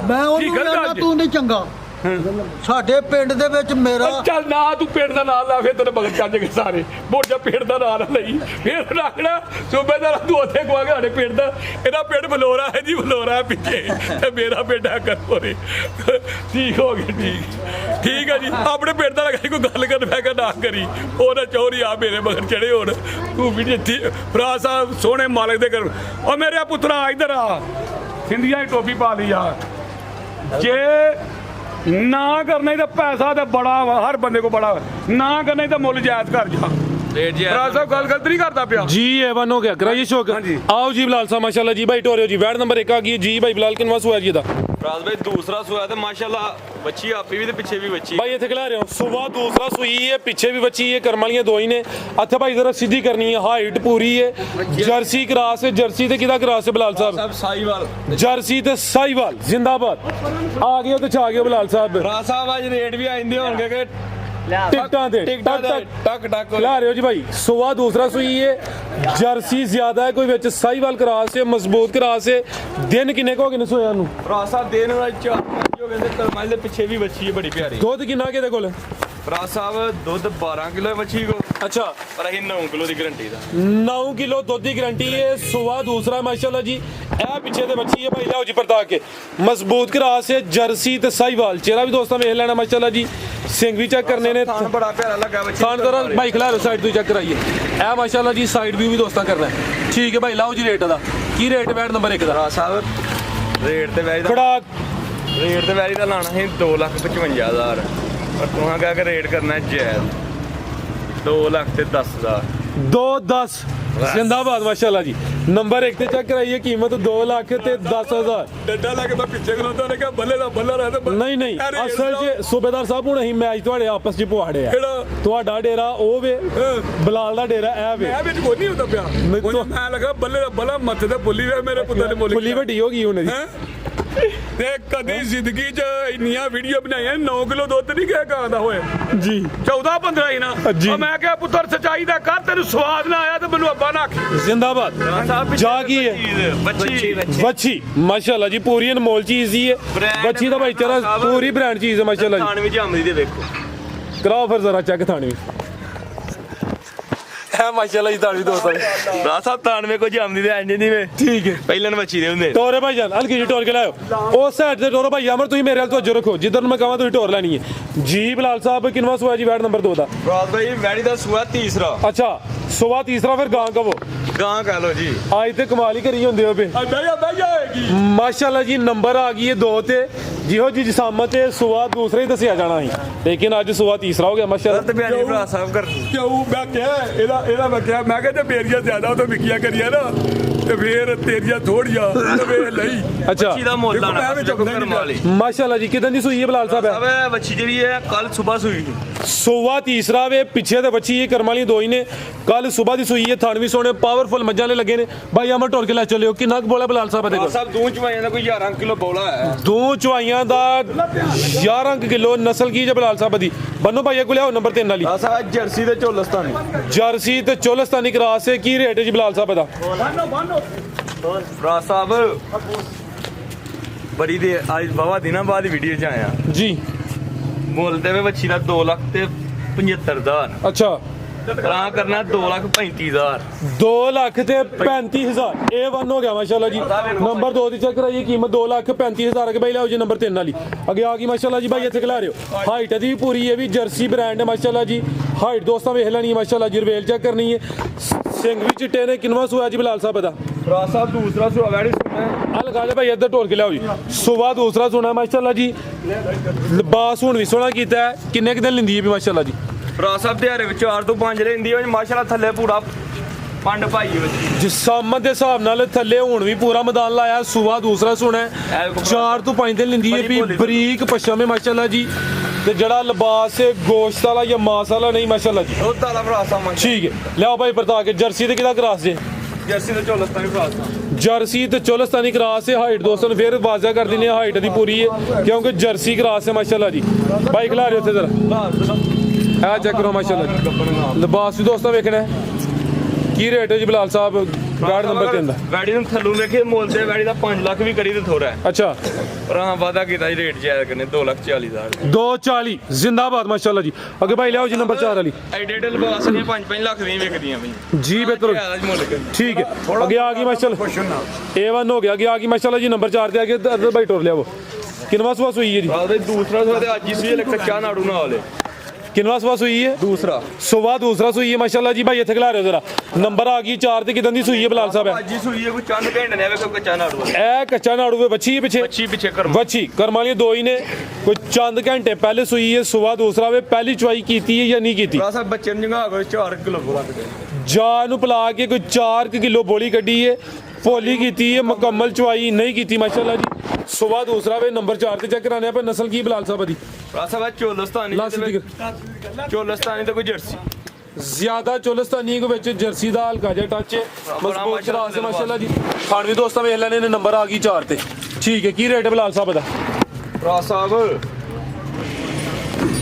ਮੈਂ ਉਹਨੂੰ ਗੱਲ ਕਹਿੰਦਾ ਅੱਜ? ਤੂੰ ਨਹੀਂ ਚੰਗਾ। ਸਾਡੇ ਪਿੰਡ ਦੇ ਵਿੱਚ ਮੇਰਾ ਚੱਲ ਨਾ ਤੂੰ ਪਿੰਡ ਦਾ ਨਾਂ ਲਾ, ਫਿਰ ਤੇਰੇ ਮਗਰ ਚੱਲ ਜਾਗੇ ਸਾਰੇ। ਮੋੜ ਜਾ ਪਿੰਡ ਦਾ ਨਾਂ ਨਾ ਲਈ, ਫਿਰ ਰੱਖਣਾ ਸੂਬੇਦਾਰ ਤੂੰ ਉੱਥੇ ਕੋ ਆ ਕੇ ਸਾਡੇ ਪਿੰਡ ਦਾ, ਇਹਦਾ ਪਿੰਡ ਬਲੋਰਾ ਹੈ ਜੀ, ਬਲੋਰਾ ਹੈ ਪਿੱਛੇ ਤੇ ਮੇਰਾ ਪਿੰਡ ਹੈ ਕਰਪੋਰੇ। ਠੀਕ ਹੋ ਗਿਆ, ਠੀਕ ਹੈ ਜੀ। ਆਪਣੇ ਪਿੰਡ ਦਾ ਲਗਾਈ ਕੋਈ ਗੱਲ ਕਰ ਮੈਂ ਨਾ ਕਰੀ, ਉਹ ਨਾ ਚੌਰੀ ਆ ਮੇਰੇ ਮਗਰ ਚੜੇ ਹੋਣ। ਤੂੰ ਵੀ ਜੀ ਫਰਾਜ਼ ਸਾਹਿਬ ਸੋਹਣੇ ਮਾਲਕ ਦੇ ਕਰ। ਉਹ ਮੇਰੇ ਪੁੱਤਰਾ ਇੱਧਰ ਆ, ਸਿੰਧੀਆਂ ਦੀ ਟੋਪੀ ਪਾ ਲਈ ਆ। ਜੇ ਨਾ ਕਰਨਾ ਹੀ ਤਾਂ ਪੈਸਾ ਤੇ ਬੜਾ ਵਾ, ਹਰ ਬੰਦੇ ਕੋ ਬੜਾ ਵਾ। ਨਾ ਕਰਨਾ ਹੀ ਤਾਂ ਮੁੱਲ ਜਾਇਜ਼ ਕਰ ਜਾ। ਰੇਟ ਜੀ ਫਰਾਜ਼ ਸਾਹਿਬ ਗੱਲ ਗਲਤ ਨਹੀਂ ਕਰਦਾ ਪਿਆ जी एवन हो गया कराइए शौक। ਹਾਂਜੀ। आओ जी बिलाल साहब माशाल्लाह जी भाई टोरियो जी वैट नंबर 1 आ गई जी भाई बिलाल किनवा सुआ जी दा ਫਰਾਜ਼ ਭਾਈ ਦੂਸਰਾ ਸੋਇਆ ਤੇ ਮਾਸ਼ਾਅੱਲਾ ਬੱਚੀ ਆਪੀ ਵੀ ਤੇ ਪਿੱਛੇ ਵੀ ਬੱਚੀ। भाई इथे खिला रहे हो सुबह दूसरा सुई है पीछे भी बच्ची है कर्म वालियां दो ही ने। अच्छा भाई जरा सीधी करनी है, हाइट पूरी है, जर्सी क्रॉस है, जर्सी ते किदा क्रॉस है बिलाल साहब? ਸਭ ਸਾਈਵਾਲ जर्सी ते साहिवाल जिंदाबाद। आ गए तो छा गए बिलाल साहब। ਫਰਾਜ਼ ਸਾਹਿਬ ਅੱਜ ਰੇਟ ਵੀ ਆਂਦੇ ਹੋਣਗੇ ਕਿ टिकटां दे ਟਿਕਟਾਂ टक ਦੇ टक ਟਕ ਟਕ खिला रहे हो जी भाई। सुबह दूसरा सुई है, जर्सी ज्यादा है, कोई विच साहिवाल क्रॉस है, मजबूत क्रॉस है। दिन किन्ने को हो गए ने सोया नु? ਫਰਾਜ਼ ਸਾਹਿਬ ਦੇਣ ਵਾਲਾ 4-5 ਹੋ ਗਏ ਤੇ ਕਰਮਾਈ ਦੇ ਪਿੱਛੇ ਵੀ ਬੱਚੀ ਹੈ ਬੜੀ ਪਿਆਰੀ। ਦੁੱਧ ਕਿੰਨਾ ਕਿਹਦੇ ਕੋਲ? ਫਰਾਜ਼ ਸਾਹਿਬ ਦੁੱਧ 12 ਕਿਲੋ ਹੈ ਬੱਚੀ ਕੋ, अच्छा ਪਰ ਅਸੀਂ 9 ਕਿਲੋ ਦੀ ਗਰੰਟੀ ਦਾ। 9 किलो दुध की गारंटी है। सुबह दूसरा माशाल्लाह जी ए पीछे ते बच्ची है भाई लाओ जी परता के मजबूत क्रास है, जर्सी ते साहिवाल। चेहरा भी दोस्तों वेख लेना माशाल्लाह जी, सिंग भी चेक करने ने। थान बड़ा प्यारा लगा बच्ची। थान करो भाई खिला लो साइड तो चेक कराइए। ए माशाल्लाह जी साइड व्यू भी दोस्तों करना है। ठीक है भाई लाओ जी रेट दा की रेट वैट नंबर 1 दा ਫਰਾਜ਼ ਸਾਹਿਬ ਰੇਟ ਤੇ ਵੈਰੀ ਦਾ खड़ा ਰੇਟ ਤੇ ਵੈਰੀ ਦਾ ਲਾਣਾ ਸੀ 2,55,000, ਪਰ ਤੁਹਾਂ ਕਹਾ ਕਿ ਰੇਟ ਕਰਨਾ ਜਾਇਜ਼ 2,10,000। 210 जिंदाबाद माशाल्लाह जी। नंबर 1 ਤੇ ਚੈੱਕ ਕਰਾਈਏ ਕੀਮਤ 2,10,000। ਡੰਡਾ ਲਾ ਕੇ ਮੈਂ ਪਿੱਛੇ ਖਲੋਤਾ ਨੇ ਕਿਹਾ ਬੱਲੇ ਦਾ ਬੱਲਾ ਰਹਿ ਨਹੀਂ ਨਹੀਂ ਅਸਲ 'ਚ ਸੂਬੇਦਾਰ ਸਾਹਿਬ ਹੁਣ ਅਸੀਂ ਮੈਚ ਤੁਹਾਡੇ ਆਪਸ 'ਚ ਪੁਆੜੇ ਆ। ਕਿਹੜਾ? ਤੁਹਾਡਾ ਡੇਰਾ ਉਹ ਵੇ, ਬਲਾਲ ਦਾ ਡੇਰਾ ਇਹ ਵੇ। ਮੈਂ ਵਿੱਚ ਕੋਈ ਨਹੀਂ ਹੁੰਦਾ ਪਿਆ। ਮੈਂ ਲੱਗਾ ਬੱਲੇ ਦਾ ਬੱਲਾ ਮੱਥੇ ਤੇ ਬੁੱਲੀ ਵੇ ਮੇਰੇ ਪੁੱਤਾਂ ਨੇ ਮੁੱਲ ਫੁੱਲੀ ਵੱਡੀ ਹੋ ਗਈ ਹੁਣ ਜੀ। ਤੇ ਕਦੀ ਜ਼ਿੰਦਗੀ 'ਚ ਇੰਨੀਆਂ ਵੀਡੀਓ ਬਣਾਈਆਂ 9 ਕਿਲੋ ਦੁੱਧ ਨਹੀਂ ਗਏ ਗਾਂ ਦਾ ਹੋਏ ਜੀ 14-15 ਹੀ ਨਾ। ਜੀ। ਉਹ ਮੈਂ ਕਿਹਾ ਪੁੱਤਰ ਸਚਾਈ ਦਾ ਕਰ, ਤੈਨੂੰ ਸਵਾਦ ਨਾ ਆਇਆ ਤੇ ਮੈਨੂੰ ਅੱਬਾ ਨਾ ਆਖੀ। जिंदाबाद जा की है ਬੱਚੀ बच्ची माशाल्लाह जी पूरी अनमोल चीज ही है। ब्रांड बच्ची का भाई चरा पूरी ब्रांड चीज है माशाल्लाह जी। थान ਵੀ ਜੰਮਦੀ ਦੇ ਵੇਖੋ। कराओ फिर जरा चेक थानी है माशाल्लाह जी ताड़ी दोस्तों। ਫਰਾਜ਼ ਸਾਹਿਬ थान में को जमदी ਦੇ ਐਂਜੇ ਨਹੀਂ ਵੇ ठीक है ਪਹਿਲਾਂ ਬੱਚੀ ਦੇ ਹੁੰਦੇ। टोरे भाई जान हल्की जी टोर के लाओ उस साइड से टोरो भाई अमर तुम मेरे हाल तो रखो जिधर मैं कहा तुम टोर लेनी है जी। बिलाल साहब किनवा सुआ जी वैट नंबर 2 दा? ਫਰਾਜ਼ ਭਾਈ ਵੈਰੀ ਦਾ ਸੂਆ ਤੀਸਰਾ। अच्छा सुबह तीसरा फिर गां का वो ਗਾਂ ਕਹ ਲੋ ਜੀ। आज तो कमाल ही करी होंगे पे ਬਹਿ ਹੋਏਗੀ। माशाल्लाह जी। नंबर आ गई है 2 ते जिहो जी जिसामत है सुबह दूसरा ही दसिया जाना ही, लेकिन अज सुबह तीसरा हो गया माशाल्लाह। ਤੇ ਬਿਆਨੀ ਫਰਾਜ਼ ਸਾਹਿਬ ਕਰ ਕਿਉਂ ਮੈਂ ਕਿਹਾ ਇਹਦਾ ਮੈਂ ਕਿਹਾ ਮੈਂ ਕਿਹਾ ਜੇ ਮੇਰੀਆਂ ਜ਼ਿਆਦਾ ਉਹ ਤਾਂ ਵਿਕੀਆਂ ਕਰੀਆਂ ਨਾ ਤੇ ਫੇਰ ਤੇਰੀਆਂ ਥੋੜੀਆਂ ਤੇ ਵੇਖ ਲਈ। अच्छा ਬੱਚੀ ਦਾ ਮੁੱਲ ਦੇਖੋ, ਲਾਣਾ ਮੈਂ ਵੀ ਦੇਖੋ ਚੁੱਕਦਾ ਕਰਮ ਵਾਲੀ। माशाल्लाह जी। कितनी सुई है बिलाल साहब? ਸਾਹਿਬ ਬੱਚੀ ਜਿਹੜੀ ਹੈ ਕੱਲ ਸਵੇਰ ਸੂਈ ਸੀ। सुबह तीसरा वे पीछे ते बच्ची है करम वाली दो ही ने। कल सुबह दी सुई है, थानवी सोने पावरफुल मज्जा ने लगे ने भाई। अमर टोर के ला चलियो किन्ना बोला बिलाल साहब? देखो ਸਾਹਿਬ ਦੂੰ ਚਵਾਈਆਂ ਦਾ ਕੋਈ 11 ਕਿਲੋ ਬੋਲਾ ਹੈ। दो चवाइयां ਬੱਚਿਆਂ ਦਾ 11 ਕਿਲੋ ਨਸਲ ਕੀ ਜੇ ਬਲਾਲ ਸਾਹਿਬ ਦੀ ਬੰਨੋ ਭਾਈਆ ਕੋਲ ਆਓ ਨੰਬਰ 3 ਵਾਲੀ ਆ ਸਾਹਿਬ ਜਰਸੀ ਤੇ ਚੋਲਸਤਾਨੀ ਜਰਸੀ ਤੇ ਚੋਲਸਤਾਨੀ ਕਰਾਸ ਹੈ ਕੀ ਰੇਟ ਹੈ ਜੀ ਬਲਾਲ ਸਾਹਿਬ ਦਾ ਭਰਾ ਸਾਹਿਬ ਬੜੀ ਦੇ ਅੱਜ ਬਾਵਾ ਦਿਨਾਂ ਬਾਅਦ ਵੀਡੀਓ ਚ ਆਇਆ ਜੀ ਮੁੱਲ ਤੇ ਵੱਛੀ ਦਾ 2 ਲੱਖ ਤੇ 75,000 ਅੱਛਾ ਕਰਾਂ ਕਰਨਾ 2,35,000 2 ਲੱਖ ਤੇ 35,000 ਇਹ ਵਨ ਹੋ ਗਿਆ ਮਾਸ਼ਾਅੱਲਾ ਜੀ ਨੰਬਰ 2 ਦੀ ਚੈੱਕ ਕਰਾਈਏ ਕੀਮਤ 2,35,000 ਅਗੇ ਭਾਈ ਲਿਆਓ ਜੀ ਨੰਬਰ 3 ਵਾਲੀ ਅੱਗੇ ਆ ਗਈ ਮਾਸ਼ਾਅੱਲਾ ਜੀ ਭਾਈ ਇੱਥੇ ਖਿਲਾ ਰਹੇ ਹੋ ਹਾਈਟ ਦੀ ਵੀ ਪੂਰੀ ਹੈ ਵੀ ਜਰਸੀ ਬ੍ਰਾਂਡ ਹੈ ਮਾਸ਼ਾਅੱਲਾ ਜੀ ਹਾਈਟ ਦੋਸਤਾਂ ਵੇਖ ਲੈਣੀ ਹੈ ਮਾਸ਼ਾਅੱਲਾ ਜੀ ਰਵੇਲ ਚੈੱਕ ਕਰਨੀ ਹੈ ਸਿੰਘ ਵੀ ਚਿੱਟੇ ਨੇ ਕਿੰਨਵਾ ਸੂਆ ਜੀ ਬਲਾਲ ਸਾਹਿਬ ਦਾ ਭਰਾ ਸਾਹਿਬ ਦੂਸਰਾ ਸੁਆ ਵੈੜੀ ਸੁਣਾ ਆ ਲਗਾ ਲੈ ਭਾਈ ਇੱਧਰ ਢੋਲ ਕੇ ਲਿਆਓ ਜੀ ਸੁਬਾ ਦੂਸਰਾ ਸੁਣਾ ਮਾਸ਼ਾਅੱਲਾ ਜੀ ਲਿਬਾਸ ਹੁਣ ਵੀ ਸੋਹਣਾ ਕੀਤਾ ਹੈ ਕਿੰਨੇ ਕੁ ਦਿਨ ਲੈਂਦੀ ਹੈ ਵੀ ਮਾਸ਼ਾਅੱਲਾ ਜੀ ਭਰਾ ਸਾਹਿਬ ਦਿਹਾੜੇ ਵਿੱਚ 4 ਤੋਂ 5 ਲੈਂਦੀ ਹੈ ਮਾਸ਼ਾਅੱਲਾ ਥੱਲੇ ਪੂਰਾ ਪੰਡ ਪਾਈ ਹੈ ਬੱਚੀ ਜਿਸ ਸਾਮਤ ਦੇ ਹਿਸਾਬ ਨਾਲ ਥੱਲੇ ਹੁਣ ਵੀ ਪੂਰਾ ਮੈਦਾਨ ਲਾਇਆ ਸੁਬਾ ਦੂਸਰਾ ਸੁਣਾ 4 ਤੋਂ 5 ਦਿਨ ਲੈਂਦੀ ਹੈ ਵੀ ਬਰੀਕ ਪਸ਼ਮ ਹੈ ਮਾਸ਼ਾਅੱਲਾ ਜੀ ਤੇ ਜਿਹੜਾ ਲਿਬਾਸ ਹੈ ਗੋਸ਼ਤ ਵਾਲਾ ਜਾਂ ਮਾਸ ਵਾਲਾ ਨਹੀਂ ਮਾਸ਼ਾਅੱਲਾ ਜੀ ਉਹ ਤਾਲਾ ਭਰਾ ਸਾਹਿਬ ਠੀਕ ਹੈ ਲਿਆਓ ਭਾਈ ਵਰਤਾ ਕੇ ਜਰਸੀ ਤੇ ਕਿਹਦਾ ਕਰਾਸ ਜੇ ਜਰਸੀ ਤੇ ਚੋਲਸਤਾਨੀ ਭਰਾ ਸਾਹਿਬ ਜਰਸੀ ਤੇ ਚੋਲਸਤਾਨੀ ਕਰਾਸ ਹੈ ਹਾਈਟ ਦੋਸਤਾਂ ਨੂੰ ਫਿਰ ਵਾਜ਼ਾ ਕਰ ਦਿੰਦੇ ਆ ਹਾਈਟ ਦੀ ਪੂਰੀ ਹੈ ਕਿਉਂਕਿ ਜਰਸੀ ਕਰਾਸ ਹੈ ਮਾਸ਼ਾਅੱਲਾ ਜੀ ਬਾਈਕ ਲਾ ਰਹੇ ਉੱਥੇ ਜ਼ਰਾ ਆ ਚੈੱਕ ਕਰੋ ਮਾਸ਼ਾਅੱਲਾ ਜੀ ਲਿਬਾਸ ਵੀ ਦੋਸਤਾਂ ਵੇਖਣਾ ਹੈ ਕੀ ਰੇਟ ਹੈ ਜੀ ਬਲਾਲ ਸਾਹਿਬ ਗਾਰਡ ਨੰਬਰ 3 ਦਾ ਵੈੜੀ ਨੂੰ ਥੱਲੋਂ ਵੇਖੇ ਮੁੱਲ ਤੇ ਵੈੜੀ ਦਾ 5 ਲੱਖ ਵੀ ਕਰੀ ਤੇ ਥੋੜਾ ਹੈ ਅੱਛਾ ਪਰ ਹਾਂ ਵਾਦਾ ਕੀਤਾ ਜੀ ਰੇਟ ਜਾਇਜ਼ ਕਰਨੇ 2,40,000 240 ਜ਼ਿੰਦਾਬਾਦ ਮਾਸ਼ਾਅੱਲਾ ਜੀ ਅੱਗੇ ਭਾਈ ਲਿਆਓ ਜੀ ਨੰਬਰ 4 ਵਾਲੀ ਐਡੇ ਲਿਬਾਸ ਦੀਆਂ 5-5 ਲੱਖ ਦੀਆਂ ਵਿਕਦੀਆਂ ਬਈ ਜੀ ਬਿਹਤਰ ਠੀਕ ਹੈ ਅੱਗੇ ਆ ਗਈ ਮਾਸ਼ਾਅੱਲਾ A1 ਹੋ ਗਿਆ ਅੱਗੇ ਆ ਗਈ ਮਾਸ਼ਾਅੱਲਾ ਜੀ ਨੰਬਰ 4 ਤੇ ਆ ਕੇ ਅੱਧਰ ਭਾਈ ਟੋਰ ਲਿਆਵੋ ਕਿੰਨਵਾ ਸਵਾ ਸੂਈ ਹੈ ਜੀ ਬਾਅਦ ਦੂਸਰਾ ਸਵਾ ਤੇ ਅੱਜ ਹੀ ਸੀ ਕੱਚਾ ਨਾੜੂ ਨਾਲ ਕਿੰਨਵਾ ਸਵਾ ਸੂਈ ਹੈ ਦੂਸਰਾ ਸੁਬਾ ਦੂਸਰਾ ਸੂਈ ਹੈ ਮਾਸ਼ਾਅੱਲਾ ਜੀ ਭਾਈ ਇੱਥੇ ਖਿਲਾ ਰਹੇ ਹੋ ਜ਼ਰਾ ਨੰਬਰ ਆ ਗਈ 4 ਤੇ ਕਿਦਾਂ ਦੀ ਸੂਈ ਹੈ ਬਲਾਲ ਸਾਹਿਬ ਅੱਜ ਹੀ ਸੂਈ ਹੈ ਕੋਈ ਚੰਦ ਘੰਟੇ ਨੇ ਵੇਖੋ ਕੱਚਾ ਨਾੜੂ ਇਹ ਕੱਚਾ ਨਾੜੂ ਵੇ ਬੱਚੀ ਹੈ ਪਿੱਛੇ ਬੱਚੀ ਪਿੱਛੇ ਕਰਮ ਬੱਚੀ ਕਰਮਾਂ ਵਾਲੀਆਂ ਦੋ ਹੀ ਨੇ ਕੋਈ ਚੰਦ ਘੰਟੇ ਪਹਿਲੇ ਸੂਈ ਹੈ ਸੁਬਾ ਦੂਸਰਾ ਵੇ ਪਹਿਲੀ ਚੁਆਈ ਕੀਤੀ ਹੈ ਜਾਂ ਨਹੀਂ ਕੀਤੀ ਭਰਾ ਸਾਹਿਬ ਬੱਚੇ ਨੂੰ ਜੰਗਾ ਕੋਈ 4 ਕਿਲੋ ਬੋਲਾ ਜਾ ਨੂੰ ਪਿਲਾ ਕੇ ਕੋਈ 4 ਕਿਲੋ ਬੋਲੀ ਕੱਢੀ ਹੈ ਪੋਲੀ ਕੀਤੀ ਹੈ ਮੁਕੰਮਲ ਚੁਆਈ ਨਹੀਂ ਕੀਤੀ ਮਾਸ਼ਾਅੱਲਾ ਜੀ ਸੁਬਾ ਦੂਸਰਾ ਵੇ ਨੰਬਰ 4 ਤੇ ਚੈੱਕ ਕਰਾਣੇ ਆਪਾਂ ਨਸਲ ਕੀ ਬਲਾਲ ਸਾਹਿਬ ਦੀ ਭਰਾ ਸਾਹਿਬ ਚੋਲਸਤਾਨੀ ਚੋਲਸਤਾਨੀ ਤੇ ਕੋਈ ਜਰਸੀ ਜ਼ਿਆਦਾ ਚੋਲਸਤਾਨੀ ਕੋ ਵਿੱਚ ਜਰਸੀ ਦਾ ਹਲਕਾ ਜਿਹਾ ਟੱਚ ਹੈ ਮਜ਼ਬੂਤ ਕਰਾਸ ਹੈ ਮਾਸ਼ਾਅੱਲਾ ਜੀ ਖਾਣ ਵੀ ਦੋਸਤਾਂ ਵੇਖ ਲੈਣੇ ਨੇ ਨੰਬਰ ਆ ਗਈ 4 ਤੇ ਠੀਕ ਹੈ ਕੀ ਰੇਟ ਹੈ ਬਲਾਲ ਸਾਹਿਬ ਦਾ ਭਰਾ ਸਾਹਿਬ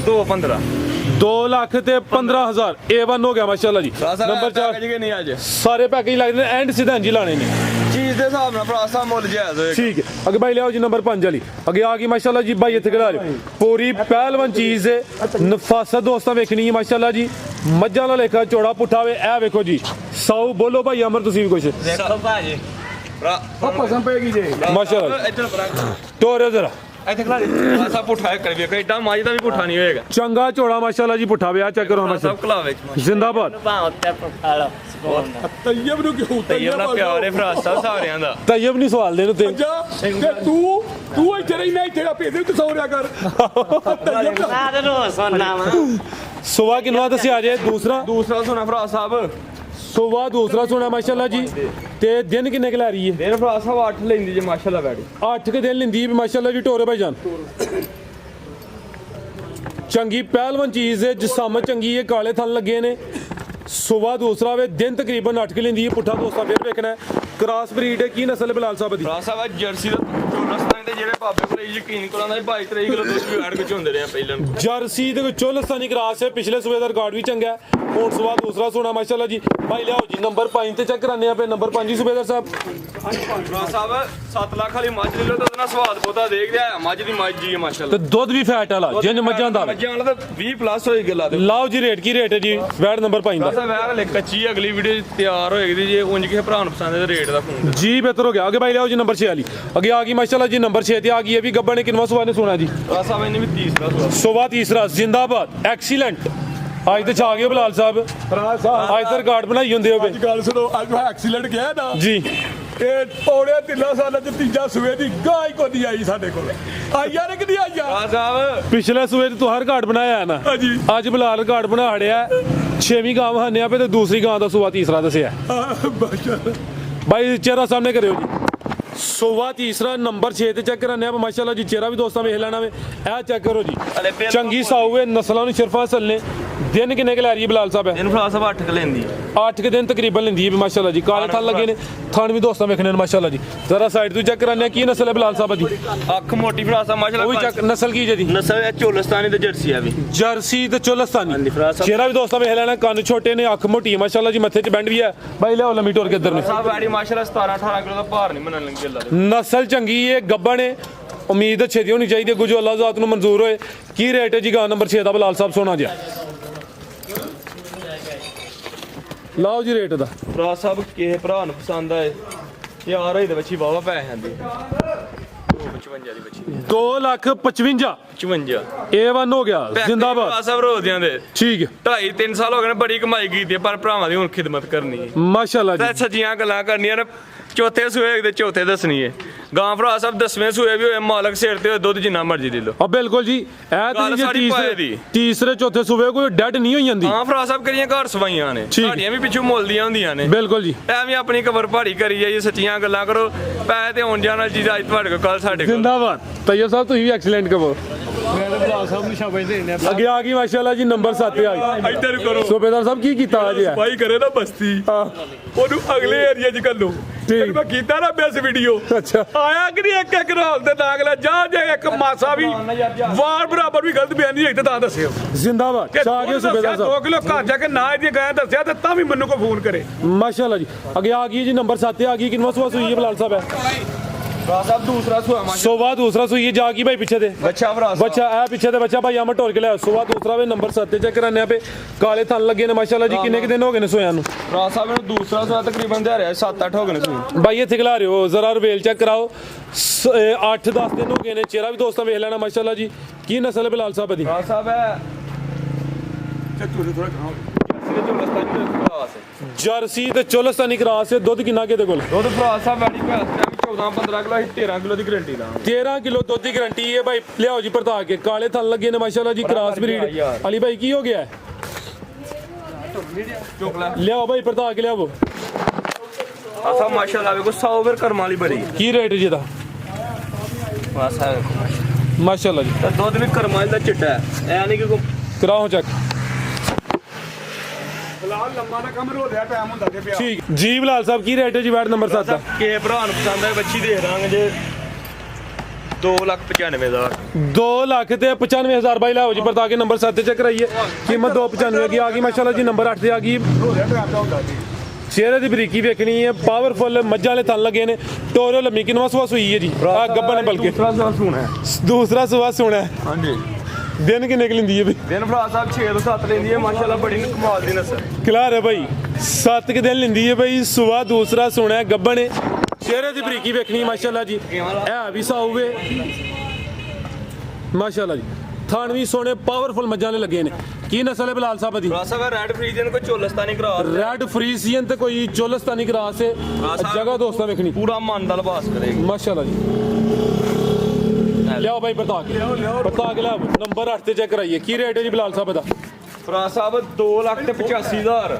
2,15 2 ਲੱਖ ਤੇ 15,000 A1 ਹੋ ਗਿਆ ਮਾਸ਼ਾਅੱਲਾ ਜੀ ਨੰਬਰ 4 ਜੀ ਨਹੀਂ ਅੱਜ ਸਾਰੇ ਪੈਕੇਜ ਲੱਗਦੇ ਨੇ ਐਂਡ ਸਿੱਧਾ ਜੀ ਲਾਣੇ ਨੇ ਚੀਜ਼ ਦੇ ਹਿਸਾਬ ਨਾਲ ਭਰਾ ਸਾਹਿਬ ਮੁੱਲ ਜਾਇਜ਼ ਹੋਏਗਾ ਠੀਕ ਹੈ ਅੱਗੇ ਭਾਈ ਲਿਆਓ ਜੀ ਨੰਬਰ 5 ਵਾਲੀ ਅੱਗੇ ਆ ਗਈ ਮਾਸ਼ਾਅੱਲਾ ਜੀ ਭਾਈ ਇੱਥੇ ਖੜਾ ਲਿਓ ਪੂਰੀ ਪਹਿਲਵਾਨ ਚੀਜ਼ ਹੈ ਨਫਾਸਤ ਦੋਸਤਾਂ ਵੇਖਣੀ ਹੈ ਮਾਸ਼ਾਅੱਲਾ ਜੀ ਮੱਝਾਂ ਦਾ ਲੇਖਾ ਚੋੜਾ ਪੁੱਠਾ ਵੇ ਇਹ ਵੇਖੋ ਜੀ 100 ਬੋਲੋ ਭਾਈ ਅਮਰ ਤੁਸੀਂ ਵੀ ਕੁਛ ਦੇਖੋ ਭਾਜੀ ਭਰਾ ਪਸੰਦ ਪਏਗੀ ਜੇ ਮਾਸ਼ਾਅੱਲਾ ਇੱਧਰ ਭਰਾ ਤੋਰੇ ਜ਼ਰਾ ਇੱਥੇ ਖਲਾ ਭਰਾ ਸਾਹਿਬ ਪੁੱਠਾ ਕਰ ਵੇਖੋ ਏਡਾ ਮਾਝ ਦਾ ਵੀ ਪੁੱਠਾ ਨਹੀਂ ਹੋਏਗਾ ਚੰਗਾ ਚੋੜਾ ਮਾਸ਼ਾਅੱਲਾ ਜੀ ਪੁੱਠਾ ਵਿਆਹ ਚੈੱਕ ਕਰੋ ਸਭ ਮਾਸ਼ਾਅੱਲਾ ਖਲਾਵੇ ਜ਼ਿੰਦਾਬਾਦ ਤੈਯਬ ਨੂੰ ਕਿਉਂ ਤੈਯਬ ਦਾ ਪਿਆਰ ਹੈ ਭਰਾ ਸਾਹਿਬ ਸਾਰਿਆਂ ਦਾ ਤੈਯਬ ਨਹੀਂ ਸਵਾਲ ਦੇ ਨੂੰ ਤੇ ਤੇ ਤੂੰ ਇੱਥੇ ਰਹੀ ਮੈਂ ਇੱਥੇ ਭੇਜ ਦੇ ਤੂੰ ਸੌਰਿਆ ਕਰ ਸੁਬਾ ਕਿੰਨਵਾ ਦੱਸਿਆ ਜੇ ਦੂਸਰਾ ਸੁਣਾ ਭਰਾ ਸਾਹਿਬ ਸੁਬਾ ਦੂਸਰਾ ਸੁਣਾ ਮਾਸ਼ਾਅੱਲਾ ਜੀ ਤੇ ਦਿਨ ਕਿੰਨੇ ਕੁ ਲੈ ਰਹੀ ਹੈ ਮੇਰੇ ਭਰਾ ਸਾਹਿਬ 8 ਲੈਂਦੀ ਜੇ ਮਾਸ਼ਾਅੱਲਾ ਬੈੜੀ 8 ਕੇ ਦਿਨ ਲੈਂਦੀ ਵੀ ਮਾਸ਼ਾਅੱਲਾ ਜੀ ਟੋਰੇ ਭਾਈ ਜਾਨ ਚੰਗੀ ਪਹਿਲਵਾਨ ਚੀਜ਼ ਹੈ ਜਿਸਮ ਚੰਗੀ ਹੈ ਕਾਲੇ ਥਣ ਲੱਗੇ ਨੇ ਸੁਬਾ ਦੂਸਰਾ ਵੇ ਦਿਨ ਤਕਰੀਬਨ 8 ਕੇ ਲੈਂਦੀ ਹੈ ਪੁੱਠਾ ਦੋਸਤਾਂ ਫਿਰ ਵੇਖਣਾ ਹੈ ਕ੍ਰਾਸ ਬਰੀਡ ਹੈ ਕੀ ਨਸਲ ਹੈ ਬਲਾਲ ਸਾਹਿਬ ਦੀ ਭਰਾ ਸਾਹਿਬ ਜਰਸੀ ਦਾ ਚੋਲਸਤਾਨੀ ਦੇ ਜਿਹੜੇ ਬਾਬੇ ਕੋਲ ਯਕੀਨ ਕਰਾਂਦਾ 22-23 ਕਿਲੋ ਦੁੱਧ ਵੀ ਐਡ ਵਿੱਚ ਹੁੰਦੇ ਰਹੇ ਪਹਿਲਾਂ ਜਰਸੀ ਦੇ ਵਿੱਚ ਚੋਲਸਤਾਨੀ ਕ੍ਰਾਸ ਹੈ ਪਿਛਲੇ ਸੂਬੇ ਦਾ ਰਿਕਾਰਡ ਵੀ ਚੰਗਾ ਹੈ ਹੁਣ ਸੁਬਾ ਦੂਸਰਾ ਸੋਨਾ ਮਾਸ਼ਾਅੱਲਾ ਜੀ ਭਾਈ ਲਿਆਓ ਜੀ ਨੰਬਰ 5 ਤੇ ਚੈੱਕ ਕਰਾਨੇ ਆ ਪੇ ਨੰਬਰ 5 ਹੀ ਸੂਬੇਦਾਰ ਸਾਹਿਬ ਭਰਾ ਸਾਹਿਬ 7 ਲੱਖ ਵਾਲੀ ਮੱਝ ਲੈ ਲਓ ਤਾਂ ਉਹਦਾ ਨਾਲ ਸਵਾਦ ਬਹੁਤਾ ਦੇਖ ਲਿਆ ਮੱਝ ਦੀ ਮੱਝ ਹੀ ਹੈ ਤੇ ਮਾਸ਼ਾਅੱਲਾ ਦੁੱਧ ਵੀ ਫੈਟ ਵਾਲਾ ਜਿੰਨ ਮੱਝਾਂ ਦਾ ਮੱਝਾਂ ਵਾਲਾ ਤਾਂ 20 ਪਲੱਸ ਹੋਈ ਗੱਲਾਂ ਤੇ ਲਾਓ ਜੀ ਰੇਟ ਕੀ ਰੇਟ ਹੈ ਜੀ ਵੈਟ ਨੰਬਰ 5 ਭਰਾ ਦਾ ਸਾਹਿਬ ਇਹ ਹਲੇ ਕੱਚੀ ਅਗਲੀ ਵੀਡੀਓ ਤਿਆਰ ਹੋਏਗੀ ਜੇ ਉਂਝ ਕਿਸੇ ਭਰਾ ਨੂੰ ਪਸੰਦ ਹੈ ਰੇਟ ਦਾ ਫੋਨ ਜੀ ਬਿਹਤਰ ਹੋ ਗਿਆ ਅੱਗੇ ਭਾਈ ਲਿਆਓ ਜੀ ਨੰਬਰ 6 ਵਾਲੀ ਅੱਗੇ ਆ ਗਈ ਮਾਸ਼ਾਅੱਲਾ ਜੀ ਨੰਬਰ 6 ਤੇ ਆ ਗਈ ਹੈ ਵੀ ਗੱਬਾ ਨੇ ਕਿੰਨਵਾ ਸੁਬਾ ਨੇ ਸੁਣਾ ਜੀ ਭਰਾ ਸਾਹਿਬ ਇਹਨੇ ਵੀ 30 ਦਾ ਸੁਬਾ ਤੀਸਰਾ ਜ਼ਿੰਦਾਬਾਦ ਐਕਸੀਲੈਂਟ ਅੱਜ ਤੇ ਛਾ ਗਏ ਬਲਾਲ ਸਾਹਿਬ ਫਰਾਜ ਸਾਹਿਬ ਅੱਜ ਤਾਂ ਰਿਕਾਰਡ ਬਣਾਈ ਹੁੰਦੇ ਹੋਵੇ ਅੱਜ ਗੱਲ ਸੁਣੋ ਅੱਜ ਮੈਂ ਐਕਸੀਲੈਂਟ ਗਿਆ ਨਾ ਜੀ ਇਹ ਪੌੜੇ 3 ਸਾਲਾਂ ਚ ਤੀਜਾ ਸੂਏ ਦੀ ਗਾਂ ਹੀ ਕੋਈ ਆਈ ਸਾਡੇ ਕੋਲ ਆਈਆਂ ਨੇ ਕਿ ਨਹੀਂ ਆਈਆਂ ਭਰਾ ਸਾਹਿਬ ਪਿਛਲੇ ਸੂਏ ਤੇ ਤੂੰ ਹਰ ਰਿਕਾਰਡ ਬਣਾਇਆ ਹੈ ਨਾ ਹਾਂਜੀ ਅੱਜ ਬਲਾਲ ਰਿਕਾਰਡ ਬਣਾ ਹੜਿਆ 6ਵੀਂ ਗਾਂ ਵਹਾਨਿਆ ਪੇ ਤੇ ਦੂਸਰੀ ਗਾਂ ਦਾ ਸੁਬਾ ਤੀਸਰਾ ਦੱਸਿਆ ਮਾਸ਼ਾਅੱਲਾ ਭਾਈ ਚਿਹਰਾ ਸਾਹਮਣੇ ਕਰਿਓ ਜੀ ਸੁਬਾ ਤੀਸਰਾ ਨੰਬਰ 6 ਤੇ ਚੈੱਕ ਕਰਾਨੇ ਆ ਮਾਸ਼ਾਅੱਲਾ ਜੀ ਚਿਹਰਾ ਵੀ ਦੋਸਤਾਂ ਵੇਖ ਲੈਣਾ ਵੇ ਇਹ ਚੈੱਕ ਕਰੋ ਜੀ ਚੰਗੀ ਸਾਊ ਹੈ ਨਸਲਾਂ ਨੂੰ ਸ਼ਰਫਾ ਅਸਲ ਨੇ ਦਿਨ ਕਿੰਨੇ ਕੁ ਲੈ ਰਹੀ ਹੈ ਬਿਲਾਲ ਸਾਹਿਬ? ਇਹਨੂੰ ਭਰਾ ਸਾਹਿਬ 8 ਕ ਲੈਂਦੀ 8 ਕੁ ਦਿਨ ਤਕਰੀਬਨ ਲੈਂਦੀ ਹੈ ਮਾਸ਼ਾਅੱਲਾ ਜੀ। ਕਾਲੇ ਥਣ ਲੱਗੇ ਨੇ, ਥਣ ਵੀ ਦੋਸਤਾਂ ਵੇਖਣੇ ਨੇ ਮਾਸ਼ਾਅੱਲਾ ਜੀ। ਜ਼ਰਾ ਸਾਈਡ ਤੋਂ ਚੈੱਕ ਕਰਾਨੇ ਕੀ ਨਸਲ ਹੈ ਬਿਲਾਲ ਸਾਹਿਬ ਦੀ? ਅੱਖ ਮੋਟੀ ਭਰਾ ਸਾਹਿਬ ਉਹ ਵੀ ਮਾਸ਼ਾਅੱਲਾ। ਚੈੱਕ ਨਸਲ ਕੀ ਜੀ? ਨਸਲ ਹੈ ਚੋਲਸਤਾਨੀ ਤੇ ਜਰਸੀ ਆ ਵੀ। ਜਰਸੀ ਤੇ ਚੋਲਸਤਾਨੀ। ਹਾਂਜੀ ਭਰਾ ਸਾਹਿਬ। ਚਿਹਰਾ ਵੀ ਦੋਸਤਾਂ ਵੇਖ ਲੈਣਾ, ਕੰਨ ਛੋਟੇ ਨੇ, ਅੱਖ ਮੋਟੀ ਹੈ ਮਾਸ਼ਾਅੱਲਾ ਜੀ, ਮੱਥੇ 'ਚ ਬੈਂਡ ਵੀ ਹੈ। ਬਾਈ ਲਿਆਓ ਲੰਮੀ ਟੋਰ ਕੇ ਇੱਧਰ ਨੇ। ਸਾਹਿਬ ਵੈੜੀ ਮਾਸ਼ਾਅੱਲਾ 17-18 ਕਿਲੋ ਦਾ ਭਾਰ ਨਹੀਂ ਮੰਨਣ ਲੱਗੇ ਅੱਲਾ ਦੇ। ਨਸਲ ਚੰਗੀ ਹੈ, ਗੱਬਣ ਹੈ, ਉਮੀਦ ਅੱਛੇ ਦੀ ਹੋਣੀ ਚਾਹੀਦੀ ਹੈ, ਗੁਜੋ ਅੱਲਾਹ ਜ਼ਾਤ ਨੂੰ ਮਨਜ਼ੂਰ ਹੋਏ। ਕੀ ਰੇਟ ਹੈ ਜੀ ਗਾਂ ਨੰਬਰ 6 ਦਾ ਬਿਲਾਲ ਸਾਹਿਬ? ਸੋਨਾ ਜਿਹਾ ਲਾਓ ਜੀ ਰੇਟ ਦਾ। ਭਰਾ ਸਾਹਿਬ ਕਿਸੇ ਭਰਾ ਨੂੰ ਪਸੰਦ ਆਏ ਯਾਰ ਇਹਦੇ ਵਿੱਚ ਵਾਵਾ ਪੈਸੇ ਆਂਦੇ 55 ਦੀ ਬੱਚੀ 2,55,000 55 A1 ਹੋ ਗਿਆ ਜ਼ਿੰਦਾਬਾਦ। ਭਰਾ ਸਾਹਿਬ ਰੋਜ਼ਿਆਂ ਦੇ ਠੀਕ ਹੈ 2.5-3 ਸਾਲ ਹੋ ਗਏ ਨੇ ਬੜੀ ਕਮਾਈ ਕੀਤੀ ਹੈ, ਪਰ ਭਰਾਵਾਂ ਦੀ ਹੁਣ ਖਿਦਮਤ ਕਰਨੀ ਹੈ ਮਾਸ਼ਾਅੱਲਾ ਤੇ ਜੀ। ਸੱਚੀਆਂ ਗੱਲਾਂ ਕਰਨੀਆਂ ਨੇ। ਚੌਥੇ ਸੂਏ ਦੇ ਚੌਥੇ ਦੱਸਣੀ ਹੈ ਗਾਂ ਭਰਾ ਸਾਹਿਬ 10ਵੇਂ ਸੂਏ ਵੀ ਹੋਏ ਮਾਲਕ ਸਿਰ ਤੇ ਹੋਏ, ਦੁੱਧ ਜਿੰਨਾ ਮਰਜ਼ੀ ਦੇ ਲਓ। ਆ ਬਿਲਕੁਲ ਜੀ, ਇਹ ਗੱਲ ਤੇ ਸਾਰੀ ਪਾਏ ਦੀ। ਤੀਸਰੇ ਚੌਥੇ ਸੂਬੇ ਕੋਈ ਡੈਡ ਨਹੀਂ ਹੋਈ ਜਾਂਦੀ। ਹਾਂ ਭਰਾ ਸਾਹਿਬ ਕਰੀਆਂ ਘਰ ਸਵਾਈਆਂ ਨੇ, ਠੀਕ। ਸਾਡੀਆਂ ਵੀ ਪਿੱਛੋਂ ਮੁੱਲਦੀਆਂ ਹੁੰਦੀਆਂ ਨੇ। ਬਿਲਕੁਲ ਜੀ ਐਵੇਂ ਆਪਣੀ ਕਬਰ ਭਾਰੀ ਕਰੀ ਜਾਈਏ, ਸੱਚੀਆਂ ਗੱਲਾਂ ਕਰੋ। ਪੈਸੇ ਤੇ ਆਉਣ ਜਾਣ ਵਾਲੀ ਚੀਜ਼ ਅੱਜ ਤੁਹਾਡੇ ਕੋਲ ਕੱਲ ਸਾਡੇ ਕੋਲ। ਜ਼ਿੰਦਾਬਾਦ ਤੈਯਬ ਸਾਹਿਬ, ਤੁਸੀਂ ਵੀ ਐਕਸਲੈਂਟ ਕਹੋ। ਅੱਗੇ ਆ ਗਈ ਮਾਸ਼ਾਅੱਲਾ ਜੀ ਨੰਬਰ 7 ਤੇ ਆ ਗਈ। ਇੱਧਰ ਕਰੋ ਸੂਬੇਦਾਰ ਸਾਹਿਬ ਕੀ ਕੀਤਾ ਅੱਜ ਹੈ? ਭਾਈ ਕਰੇ ਨਾ ਬਸਤੀ ਹਾਂ ਉਹਨੂੰ ਅਗਲੇ ਏਰੀਆ 'ਚ ਕੱਲੋ। ਠੀਕ। ਮੈਂ ਕੀਤਾ ਨਾ ਬੈਸ ਵੀਡੀਓ ਅੱਛਾ ਆਇਆ ਕਿ ਨਹੀਂ ਇੱਕ ਰਾਲ ਦੇ ਦਾਗ ਲੈ ਜਾ ਜੇ ਇੱਕ ਮਾਸਾ ਵੀ ਵਾਰ ਬਰਾਬਰ ਵੀ ਗਲਤ ਬਿਆਨ ਨਹੀਂ ਹੋਈ ਤਾਂ ਦੱਸਿਓ। ਜ਼ਿੰਦਾਬਾਦ ਚਾਹ ਕੇ ਸੂਬੇਦਾਰ 2 ਸਾਹਿਬ ਕਿਲੋ ਘਰ ਜਾ ਕੇ ਨਾ ਇਹਦੀ ਗਾਂ ਦੱਸਿਆ ਤੇ ਤਾਂ ਵੀ ਮੈਨੂੰ ਕੋ ਫੋਨ ਕਰੇ। ਮਾਸ਼ਾਅੱਲਾ ਜੀ। ਅੱਗੇ ਆ ਗਈ ਜੀ ਨੰਬਰ 7 ਤੇ ਆ ਗਈ। ਕਿੰਨਵਾਂ ਸੂਆ ਸੂਈ ਹੈ ਬਿਲਾਲ ਸਾਹਿਬ? ਹੈ ਭਰਾ ਸਾਹਿਬ ਦੂਸਰਾ ਸੂਆ ਮਾਸ਼ਾ ਸੋਵਾ ਦੂਸਰਾ ਸੂਈ ਹੈ। ਜਾ ਕੀ ਭਾਈ ਪਿੱਛੇ ਦੇ ਬੱਚਾ ਭਰਾ ਸਾਹਿਬ ਬੱਚਾ ਇਹ ਪਿੱਛੇ ਦੇ ਬੱਚਾ ਭਾਈ ਆਮਟ ਢੋਲ ਕੇ ਲਿਆ। ਸੋਵਾ ਦੂਸਰਾ ਵੇ ਨੰਬਰ 7 ਤੇ ਚੈੱਕ ਕਰਾਨੇ ਆ ਪੇ ਕਾਲੇ ਥਣ ਲੱਗੇ ਨੇ ਮਾਸ਼ਾਅੱਲਾ ਜੀ। ਕਿੰਨੇ ਕਿ ਦਿਨ ਹੋ ਗਏ ਨੇ ਸੋਇਆਂ ਨੂੰ? ਭਰਾ ਸਾਹਿਬ ਨੂੰ ਦੂਸਰਾ ਸੂਆ ਤਕਰੀਬਨ ਦੇ ਰਿਹਾ 7-8 ਹੋ ਗਏ ਨੇ ਸੂਈ। ਭਾਈ ਇੱਥੇ ਖਿਲਾ ਰਹੇ ਹੋ, ਜ਼ਰਾ ਰਵੇਲ ਚੈੱਕ ਕਰਾਓ। 8-10 ਦਿਨ ਹੋ ਗਏ ਨੇ। ਚਿਹਰਾ ਵੀ ਦੋਸਤਾਂ ਵੇਖ ਲੈਣਾ ਮਾਸ਼ਾਅੱਲਾ ਜੀ। ਕੀ ਨਸਲ ਹੈ ਬਿਲਾਲ ਸਾਹਿਬ ਦੀ? ਭਰਾ ਸਾਹਿਬ ਹੈ ਜਰਸੀ ਤੇ ਚੋਲਸਤਾਨੀ ਕਰਾਸ ਹੈ। ਦੁੱਧ ਕਿੰਨਾ ਕਿਹਦੇ ਕੋਲ? ਦੁੱਧ ਭਰਾ ਸਾਹਿਬ ਵੈੜੀ ਭੈਸ ਦਾ 14-15 ਕਿਲੋ 13 ਕਿਲੋ ਦੀ ਗਰੰਟੀ ਦਾ 13 ਕਿਲੋ ਦੁੱਧ ਦੀ ਗਾਰੰਟੀ ਹੈ ਭਾਈ। ਲਿਆਓ ਜੀ ਪਰਤਾ ਕੇ। ਕਾਲੇ ਥਣ ਲੱਗੇ ਨੇ ਮਾਸ਼ਾਅੱਲਾ ਜੀ, ਕਰਾਸ ਬਰੀਡ। ਅਲੀ ਭਾਈ ਕੀ ਹੋ ਗਿਆ ਹੈ? ਚੁੱਕ ਲੈ ਲਿਆਓ ਭਾਈ ਪਰਤਾ ਕੇ ਲਿਆਓ। ਆਸਾ ਮਾਸ਼ਾਅੱਲਾ ਵੇਖੋ 100 ਫਿਰ ਕਰਮ ਵਾਲੀ ਬੜੀ ਕੀ ਰੇਟ ਹੈ ਜੀ ਇਹਦਾ? ਬਸ ਹੈ ਮਾਸ਼ਾਅੱਲਾ ਜੀ। ਤਾਂ ਦੁੱਧ ਵੀ ਕਰਮ ਵਾਲੀ ਦਾ ਚਿੱਟਾ ਹੈ, ਐ ਨਹੀਂ ਕਿ ਕਰਾਓ ਚੈੱਕ। ਫਿਲਹਾਲ ਲੰਮਾ ਦਾ ਕੰਮ ਰੋਲਿਆ ਟਾਈਮ ਹੁੰਦਾ ਤੇ ਪਿਆ। ਠੀਕ ਜੀ ਬਿਲਾਲ ਸਾਹਿਬ ਕੀ ਰੇਟ ਹੈ ਜੀ ਵੈਟ ਨੰਬਰ 7 ਦਾ? ਕੇ ਭਰਾ ਨੂੰ ਪਸੰਦ ਆਏ ਬੱਚੀ ਦੇ ਦਾਂਗੇ ਜੇ 2,95,000 2,95,000 ਬਾਈ ਲਾਓ ਜੀ ਪਰਤਾ ਕੇ ਨੰਬਰ 7 ਤੇ ਚੈੱਕ ਕਰਾਈਏ। ਕੀਮਤ 295 ਕੀ ਆ ਗਈ ਮਾਸ਼ਾਅੱਲਾ ਜੀ। ਨੰਬਰ 8 ਤੇ ਆ ਗਈ। ਰੋਲਿਆ ਟਾਈਮ ਦਾ ਹੁੰਦਾ ਜੀ। ਚਿਹਰੇ ਦੀ ਬਰੀਕੀ ਵੇਖਣੀ ਹੈ। ਪਾਵਰਫੁਲ ਮੱਝਾਂ ਵਾਲੇ ਥਣ ਲੱਗੇ ਨੇ। ਟੋਰੋ ਲੰਮੀ ਕਿੰਨਵਾਂ ਸੂਆ ਸੂਈ ਹੈ ਜੀ? ਆ ਗੱਬਨ ਬਲਕਿ ਦੂਸਰਾ ਸੂਆ ਸੁਣਾ ਹੈ। ਦੂਸਰਾ ਸੂਆ ਸੋਣਾ ਹੈ। ਹਾਂਜੀ ਦਿਨ ਕਿੰਨੇ ਕੁ ਲੈਂਦੀ ਹੈ ਬਈ? ਦਿਨ ਭਰਾ ਸਾਹਿਬ 6 ਤੋਂ 7 ਲੈਂਦੀ ਹੈ ਮਾਸ਼ਾਅੱਲਾ ਬੜੀ ਕਮਾਲ ਦੀ ਨਸਲ। ਖਿਲਾ ਰਿਹਾ ਭਾਈ 7 ਕੁ ਦਿਨ ਲੈਂਦੀ ਹੈ ਭਾਈ। ਸੂਆ ਦੂਸਰਾ ਸੋਣਾ ਹੈ, ਗੱਬਨ ਹੈ। ਚਿਹਰੇ ਦੀ ਬਰੀਕੀ ਵੇਖਣੀ ਮਾਸ਼ਾਅੱਲਾ ਜੀ। ਇਹ ਵੀ ਸਾਊਵੇ ਮਾਸ਼ਾਅੱਲਾ ਜੀ। ਥਣ ਵੀ ਸੋਹਣੇ ਪਾਵਰਫੁਲ ਮੱਝਾਂ ਵਾਲੇ ਲੱਗੇ ਨੇ। ਕੀ ਨਸਲ ਹੈ ਬਿਲਾਲ ਸਾਹਿਬ ਦੀ? ਭਰਾ ਸਾਹਿਬ ਰੈਡ ਫਰੀਜ਼ਨ ਕੋਈ ਚੋਲਸਤਾਨੀ ਕਰਾ ਰੈਡ ਫਰੀਜ਼ੀਅਨ ਤੇ ਕੋਈ ਚੋਲਸਤਾਨੀ ਕਰਾਸ ਹੈ। ਜਗ੍ਹਾ ਦੋਸਤਾਂ ਵੇਖਣੀ ਪੂਰਾ ਮਨ ਦਾ ਲਿਬਾਸ ਕਰੇਗੀ ਮਾਸ਼ਾਅੱਲਾ ਜੀ। ਲਿਆਓ ਭਾਈ ਬਤਾ ਕੇ ਲਿਆਓ। ਨੰਬਰ 8 ਤੇ ਚੈੱਕ ਕਰਾਈਏ। ਕੀ ਰੇਟ ਹੈ ਜੀ ਬਿਲਾਲ ਸਾਹਿਬ ਦਾ? ਭਰਾ ਸਾਹਿਬ 2,85,000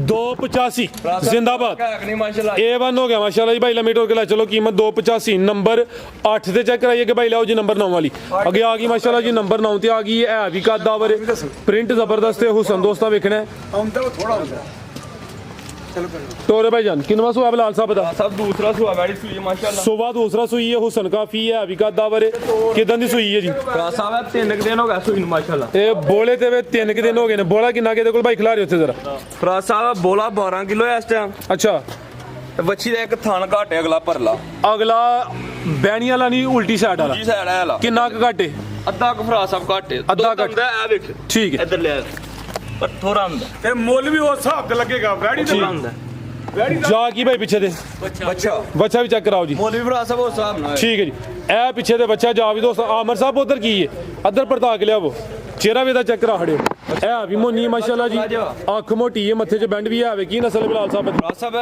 285 ਜ਼ਿੰਦਾਬਾਦ। ਨਹੀਂ ਮਾਸ਼ਾਅੱਲਾ A1 ਹੋ ਗਿਆ ਮਾਸ਼ਾਅੱਲਾ ਜੀ ਭਾਈ। ਲੰਮੀ ਟੋਰ ਕੇ ਲੈ ਚਲੋ। ਕੀਮਤ 285 ਨੰਬਰ 8 ਤੇ ਚੈੱਕ ਕਰਾਈਏ ਕਿ ਭਾਈ ਲਿਆਓ ਜੀ ਨੰਬਰ 9 ਵਾਲੀ। ਅੱਗੇ ਆ ਗਈ ਮਾਸ਼ਾਅੱਲਾ ਜੀ ਨੰਬਰ 9 ਤੇ ਆ ਗਈ ਹੈ ਵੀ ਕਾਦਾਵਰ ਪ੍ਰਿੰਟ ਜ਼ਬਰਦਸਤ ਹੈ। ਹੁਸਨ ਦੋਸਤਾਂ ਵੇਖਣਾ ਹੈ। ਆਉਂਦਾ ਥੋੜਾ ਹੁੰਦਾ। ਟੋਰੇ ਭਾਈ ਜਾਨ ਕਿੰਨਵਾਂ ਸੂਆ ਬਿਲਾਲ ਸਾਹਿਬ ਦਾ? ਸਭ ਦੂਸਰਾ ਸੁਆ ਵੈੜੀ ਸੂਈ ਮਾਸ਼ਾਅੱਲਾ। ਸੂਆ ਦੂਸਰਾ ਸੂਈ ਹੈ। ਹੁਸਨ ਕਾਫੀ ਹੈ ਵੀ ਕਾਦਾਵਰ ਕਿਦਾਂ ਦੀ ਸੂਈ ਹੈ ਜੀ? ਭਰਾ ਸਾਹਿਬ 3 ਦਿਨ ਹੋ ਗਿਆ ਸੂਈ ਨੂੰ ਮਾਸ਼ਾਅੱਲਾ। ਇਹ ਬੋਲੇ ਤੇ ਵੇ 3 ਦਿਨ ਹੋ ਗਏ ਨੇ। ਬੋਲਾ ਕਿੰਨਾ ਕਿਹਦੇ ਕੋਲ ਭਾਈ ਖਿਲਾ ਰਹੇ ਉੱਥੇ ਜ਼ਰਾ? ਭਰਾ ਸਾਹਿਬ ਬੋਲਾ 12 ਕਿਲੋ ਇਸ ਟਾਈਮ। ਅੱਛਾ ਤੇ ਬੱਚੀ ਦਾ ਇੱਕ ਥਣ ਘਾਟੇ ਅਗਲਾ ਭਰਲਾ। ਅਗਲਾ ਬੈਣੀ ਵਾਲਾ ਨਹੀਂ ਉਲਟੀ ਸਾਈਡ ਵਾਲਾ। ਜੀ ਸਾਈਡ ਆਲਾ ਕਿੰਨਾ ਕੁ ਘਾਟੇ? ਅੱਧਾ ਕੁ ਭਰਾ ਸਾਹਿਬ ਘਾਟੇ ਅੱਧਾ ਘੱਟ। ਆ ਵੇਖ ਠੀਕ ਹੈ ਇੱਧਰ ਲੈ ਪਰ ਥੋੜਾ ਹੁੰਦਾ ਤੇ ਮੁੱਲ ਵੀ ਉਸ ਹਿਸਾਬ ਤੇ ਲੱਗੇਗਾ। ਵੈੜੀ ਥੋੜਾ ਦਾ ਹੁੰਦਾ ਵੈੜੀ ਦਾ ਜਾ ਕੀ ਭਾਈ ਪਿੱਛੇ ਦੇ ਬੱਚਾ ਬੱਚਾ ਵੀ ਚੈੱਕ ਕਰਾਓ ਜੀ। ਮੁੱਲ ਵੀ ਭਰਾ ਸਾਹਿਬ ਉਸ ਹਿਸਾਬ ਨਾਲ ਠੀਕ ਹੈ ਜੀ। ਇਹ ਪਿੱਛੇ ਦੇ ਬੱਚਾ ਜਾ ਵੀ ਦੋਸਤ ਆਮਰ ਸਾਹਿਬ ਉਧਰ ਕੀ ਹੈ? ਅੱਧਰ ਪਰਤਾ ਕੇ ਲਿਆਵੋ। ਚਿਹਰਾ ਵੀ ਇਹਦਾ ਚੈੱਕ ਕਰਾ ਖੜਿਓ। ਇਹ ਵੀ ਮੋਨੀ ਮਾਸ਼ਾਅੱਲਾ ਜੀ। ਅੱਖ ਮੋਟੀ ਹੈ, ਮੱਥੇ 'ਚ ਬੈਂਡ ਵੀ ਆਵੇ। ਕੀ ਨਸਲ ਹੈ ਬਿਲਾਲ ਸਾਹਿਬ ਦੀ? ਭਰਾ ਸਾਹਿਬ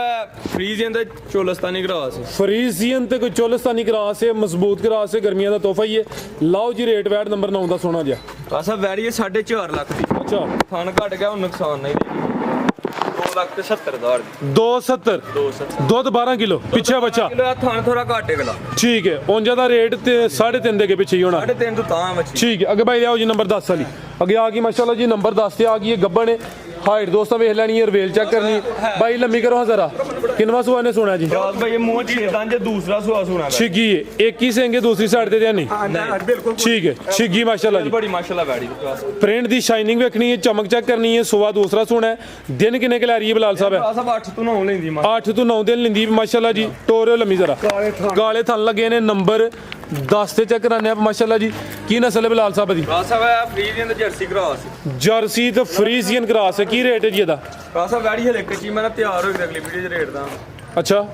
ਫਰੀਜ਼ਨ ਦੇ ਚੋਲਸਤਾਨੀ ਕਰਾਸ ਫਰੀਜ਼ੀਅਨ ਤੇ ਕੋਈ ਚੋਲਸਤਾਨੀ ਕਰਾਸ ਹੈ। ਮਜ਼ਬੂਤ ਕਰਾਸ ਹੈ। ਗਰਮੀਆਂ ਦਾ ਤੋਹਫਾ ਹੀ ਹੈ। ਲਾਓ ਜੀ ਰੇਟ ਵੈਟ ਨੰਬਰ 9 ਦਾ ਸੋਨਾ ਜਿਹਾ। ਭਰਾ ਸਾਹਿਬ ਵੈੜੀ 4.5 ਲੱਖ ਦੀ। ਅੱਛਾ ਥਣ ਘਟ ਗਿਆ ਹੁਣ ਨੁਕਸਾਨ ਨਹੀਂ 2,70,000 ਦੀ 270 ਦੁੱਧ 12 ਕਿਲੋ ਪਿੱਛੇ ਬੱਚਾ ਕਿਲੋ ਆ ਥਣ ਥੋੜਾ ਘਾਟੇ ਗਲਾ ਠੀਕ ਹੈ। ਉਂਝ ਦਾ ਰੇਟ ਤੇ 3.5 ਦੇ ਕੇ ਪਿੱਛੇ ਹੀ ਹੋਣਾ। 3.5 ਤੋਂ ਤਾਂ ਬੱਚੀ ਠੀਕ ਹੈ। ਅੱਗੇ ਭਾਈ ਲਿਆਓ ਜੀ ਨੰਬਰ 10 ਵਾਲੀ। ਅੱਗੇ ਆ ਗਈ ਮਾਸ਼ਾਅੱਲਾ ਜੀ ਨੰਬਰ 10 ਤੇ ਆ ਗਈ ਹੈ ਗੱਬਣ ਨੇ ਹਾਈਟ ਦੋਸਤਾਂ ਵੇਖ ਲੈਣੀ ਹੈ ਰਵੇਲ ਚੈੱਕ ਕਰਨੀ ਹੈ ਬਾਈ ਲੰਮੀ ਕਰੋ ਜ਼ਰਾ ਕਿੰਨਵਾ ਸੂਆ ਨੇ ਸੁਣਿਆ ਜੀ ਰਾਤ ਭਾਈ ਮੂੰਹ ਛੇਦਾਂ ਜੇ ਦੂਸਰਾ ਸੁਆ ਸੁਣਾ ਛਿੱਗੀ ਹੈ ਇੱਕ ਹੀ ਸਿੰਘ ਹੈ ਦੂਸਰੀ ਸਾਈਡ ਤੇ ਧਿਆਨ ਨਹੀਂ ਬਿਲਕੁਲ ਠੀਕ ਹੈ ਛਿੱਗੀ ਮਾਸ਼ਾਅੱਲਾ ਜੀ ਬੜੀ ਮਾਸ਼ਾਅੱਲਾ ਬੈੜੀ ਪ੍ਰਿੰਟ ਦੀ ਸ਼ਾਈਨਿੰਗ ਵੇਖਣੀ ਹੈ ਚਮਕ ਚੈੱਕ ਕਰਨੀ ਹੈ ਸੂਆ ਦੂਸਰਾ ਸੁਣਾ ਹੈ ਦਿਨ ਕਿੰਨੇ ਕਲੈਰੀ ਹੈ ਬਲਾਲ ਸਾਹਿਬ ਸਭ 8 ਤੋਂ 9 ਲੈਂਦੀ 8 ਤੋਂ 9 ਦਿਨ ਲੈਂਦੀ ਮਾਸ਼ਾਅੱਲਾ ਜੀ ਟੋਰਿਓ ਲੰਮੀ ਜ਼ਰਾ ਕਾਲੇ ਥਣ ਲੱਗੇ ਨੇ ਨੰਬਰ 10 ਤੇ ਚੈੱਕ ਕਰਾਣੇ ਆ ਮਾਸ਼ਾਅੱਲਾ ਜੀ ਕੀ ਨਸਲ ਹੈ ਬਲਾਲ ਸਾਹਿਬ ਦੀ ਰਾਤ ਸਾਹਿਬ ਫਰੀਜ਼ੀਅਨ ਤੇ ਜਰਸੀ ਕਰਾਸ ਜਰਸੀ ਤੇ ਫਰੀਜ਼ੀਅਨ ਕਰਾਸ ਹੈ ਕੀ ਰੇਟ ਹੈ ਜੀ ਇਹਦਾ ਰਾਤ ਸਾਹਿਬ ਬੈੜੀ ਹਲੇ ਕੱਚੀ ਮੈਂ ਤਿਆਰ ਹੋ ਗਿਆ ਅਗਲੀ ਵੀਡੀਓ 'ਚ ਰੇਟ ਦਾ ਅੱਛਾ